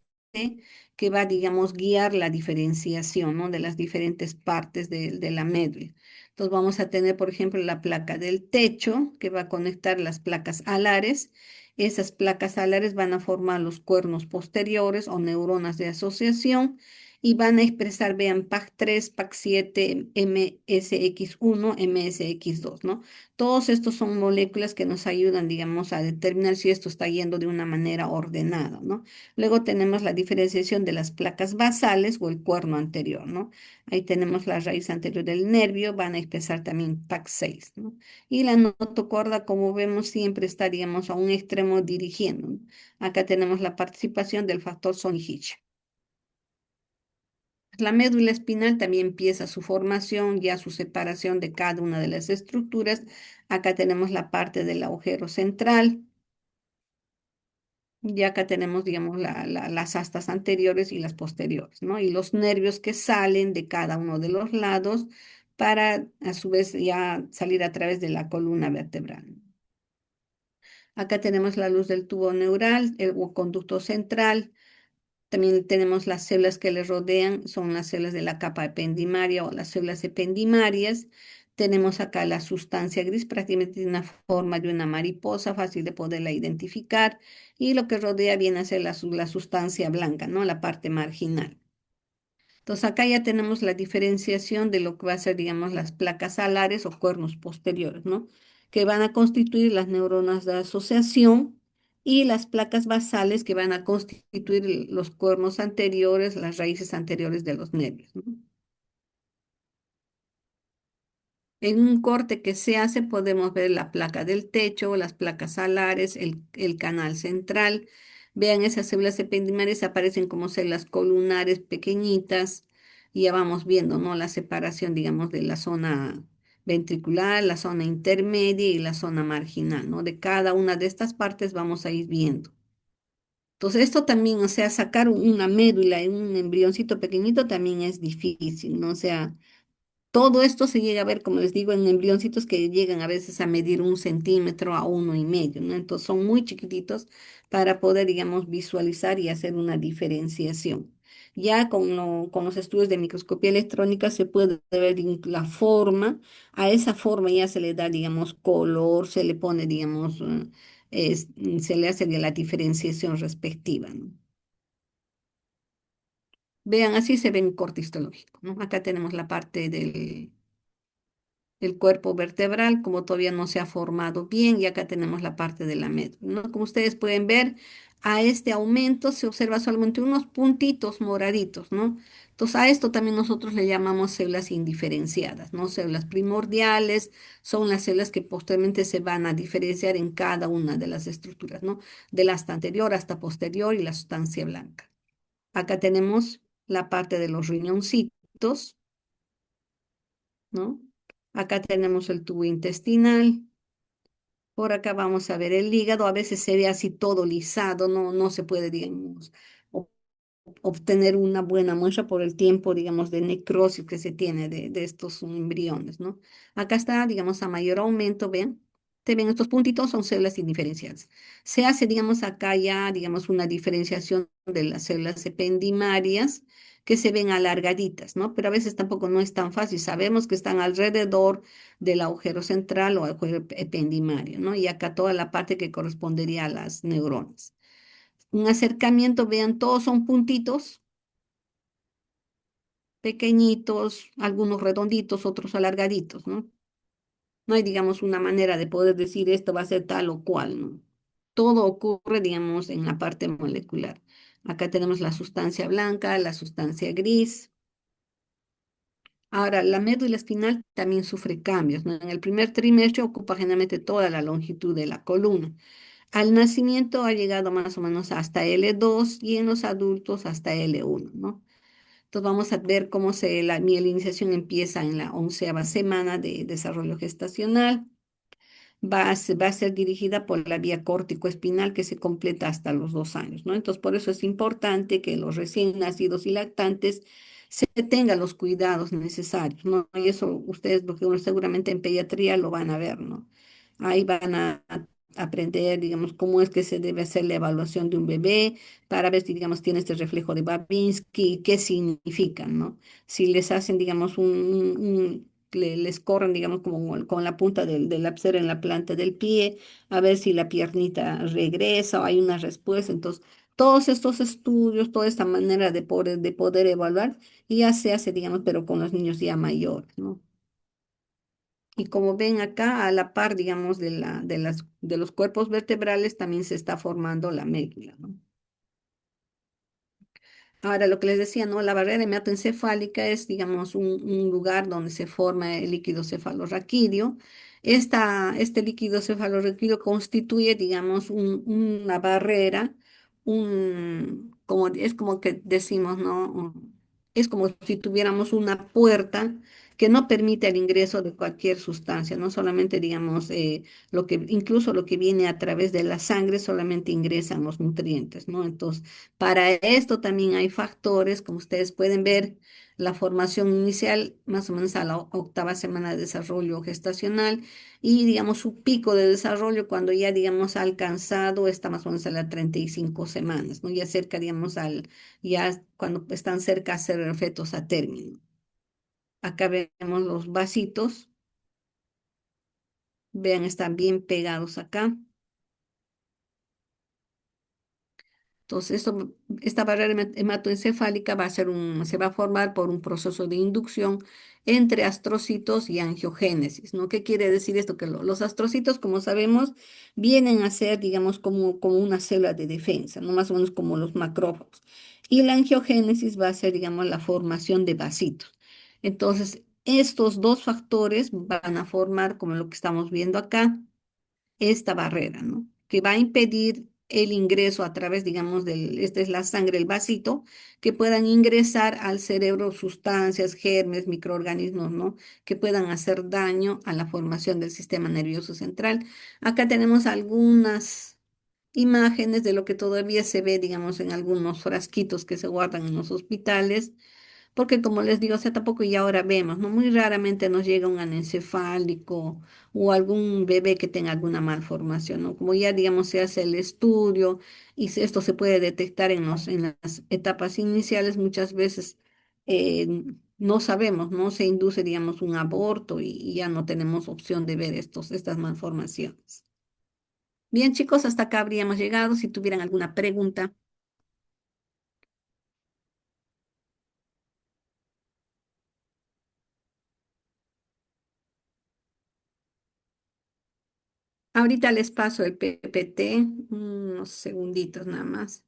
que va, digamos, guiar la diferenciación, ¿no? De las diferentes partes de la médula. Entonces vamos a tener, por ejemplo, la placa del techo que va a conectar las placas alares. Esas placas alares van a formar los cuernos posteriores o neuronas de asociación y van a expresar, vean, PAC3, PAC7, MSX1, MSX2, ¿no? Todos estos son moléculas que nos ayudan, digamos, a determinar si esto está yendo de una manera ordenada, ¿no? Luego tenemos la diferenciación de las placas basales o el cuerno anterior, ¿no? Ahí tenemos la raíz anterior del nervio, van a expresar también PAC6, ¿no? Y la notocorda, como vemos, siempre estaríamos a un extremo dirigiendo, ¿no? Acá tenemos la participación del factor Son-Hitch. La médula espinal también empieza su formación, ya su separación de cada una de las estructuras. Acá tenemos la parte del agujero central. Y acá tenemos, digamos, las astas anteriores y las posteriores, ¿no? Y los nervios que salen de cada uno de los lados para, a su vez, ya salir a través de la columna vertebral. Acá tenemos la luz del tubo neural, el conducto central. También tenemos las células que le rodean, son las células de la capa ependimaria o las células ependimarias. Tenemos acá la sustancia gris, prácticamente tiene una forma de una mariposa, fácil de poderla identificar. Y lo que rodea viene a ser la sustancia blanca, ¿no? La parte marginal. Entonces acá ya tenemos la diferenciación de lo que va a ser, digamos, las placas alares o cuernos posteriores, ¿no? Que van a constituir las neuronas de asociación y las placas basales que van a constituir los cuernos anteriores, las raíces anteriores de los nervios, ¿no? En un corte que se hace podemos ver la placa del techo, las placas alares, el canal central. Vean esas células ependimales aparecen como células columnares pequeñitas y ya vamos viendo, ¿no? La separación, digamos, de la zona ventricular, la zona intermedia y la zona marginal, ¿no? De cada una de estas partes vamos a ir viendo. Entonces, esto también, o sea, sacar una médula en un embrioncito pequeñito también es difícil, ¿no? O sea, todo esto se llega a ver, como les digo, en embrioncitos que llegan a veces a medir 1 centímetro a 1,5, ¿no? Entonces son muy chiquititos para poder, digamos, visualizar y hacer una diferenciación. Ya con los estudios de microscopía electrónica se puede ver la forma, a esa forma ya se le da, digamos, color, se le pone, digamos, se le hace la diferenciación respectiva, ¿no? Vean, así se ve en corte histológico, ¿no? Acá tenemos la parte del el cuerpo vertebral, como todavía no se ha formado bien, y acá tenemos la parte de la médula, ¿no? Como ustedes pueden ver, a este aumento se observa solamente unos puntitos moraditos, ¿no? Entonces, a esto también nosotros le llamamos células indiferenciadas, ¿no? Células primordiales son las células que posteriormente se van a diferenciar en cada una de las estructuras, ¿no? De la hasta anterior hasta posterior y la sustancia blanca. Acá tenemos la parte de los riñoncitos, ¿no? Acá tenemos el tubo intestinal. Por acá vamos a ver el hígado. A veces se ve así todo lisado, no se puede, digamos, obtener una buena muestra por el tiempo, digamos, de necrosis que se tiene de estos embriones, ¿no? Acá está, digamos, a mayor aumento, ¿ven? Te ven estos puntitos, son células indiferenciadas. Se hace, digamos, acá ya, digamos, una diferenciación de las células ependimarias que se ven alargaditas, ¿no? Pero a veces tampoco no es tan fácil. Sabemos que están alrededor del agujero central o agujero ependimario, ¿no? Y acá toda la parte que correspondería a las neuronas. Un acercamiento, vean, todos son puntitos pequeñitos, algunos redonditos, otros alargaditos, ¿no? No hay, digamos, una manera de poder decir esto va a ser tal o cual, ¿no? Todo ocurre, digamos, en la parte molecular. Acá tenemos la sustancia blanca, la sustancia gris. Ahora, la médula espinal también sufre cambios, ¿no? En el primer trimestre ocupa generalmente toda la longitud de la columna. Al nacimiento ha llegado más o menos hasta L2 y en los adultos hasta L1, ¿no? Entonces vamos a ver cómo la mielinización empieza en la 11ª semana de desarrollo gestacional. Va a ser dirigida por la vía córtico-espinal que se completa hasta los 2 años, ¿no? Entonces por eso es importante que los recién nacidos y lactantes se tengan los cuidados necesarios, ¿no? Y eso ustedes, porque uno seguramente en pediatría lo van a ver, ¿no? Ahí van a aprender, digamos, cómo es que se debe hacer la evaluación de un bebé para ver si, digamos, tiene este reflejo de Babinski, qué significan, ¿no? Si les hacen, digamos, les corren, digamos, como con la punta del lápiz en la planta del pie, a ver si la piernita regresa o hay una respuesta. Entonces, todos estos estudios, toda esta manera de poder evaluar, ya se hace, digamos, pero con los niños ya mayores, ¿no? Y como ven acá, a la par, digamos, de los cuerpos vertebrales, también se está formando la médula, ¿no? Ahora, lo que les decía, ¿no? La barrera hematoencefálica es, digamos, un lugar donde se forma el líquido cefalorraquídeo. Este líquido cefalorraquídeo constituye, digamos, una barrera, es como que decimos, ¿no? Es como si tuviéramos una puerta que no permite el ingreso de cualquier sustancia, no solamente, digamos, incluso lo que viene a través de la sangre solamente ingresan los nutrientes, ¿no? Entonces, para esto también hay factores, como ustedes pueden ver, la formación inicial más o menos a la 8ª semana de desarrollo gestacional y digamos su pico de desarrollo cuando ya digamos ha alcanzado está más o menos a las 35 semanas, ¿no? Ya cerca, digamos, ya cuando están cerca a ser fetos a término. Acá vemos los vasitos, vean, están bien pegados acá. Entonces, esta barrera hematoencefálica se va a formar por un proceso de inducción entre astrocitos y angiogénesis, ¿no? ¿Qué quiere decir esto? Que los astrocitos, como sabemos, vienen a ser, digamos, como una célula de defensa, ¿no? Más o menos como los macrófagos. Y la angiogénesis va a ser, digamos, la formación de vasitos. Entonces, estos dos factores van a formar, como lo que estamos viendo acá, esta barrera, ¿no? Que va a impedir el ingreso a través, digamos, esta es la sangre, el vasito, que puedan ingresar al cerebro sustancias, germes, microorganismos, ¿no? Que puedan hacer daño a la formación del sistema nervioso central. Acá tenemos algunas imágenes de lo que todavía se ve, digamos, en algunos frasquitos que se guardan en los hospitales porque como les digo, o sea, tampoco y ahora vemos, ¿no? Muy raramente nos llega un anencefálico o algún bebé que tenga alguna malformación, ¿no? Como ya, digamos, se hace el estudio y esto se puede detectar en las etapas iniciales, muchas veces no sabemos, ¿no? Se induce, digamos, un aborto y ya no tenemos opción de ver estas malformaciones. Bien, chicos, hasta acá habríamos llegado. Si tuvieran alguna pregunta, ahorita les paso el PPT, unos segunditos nada más.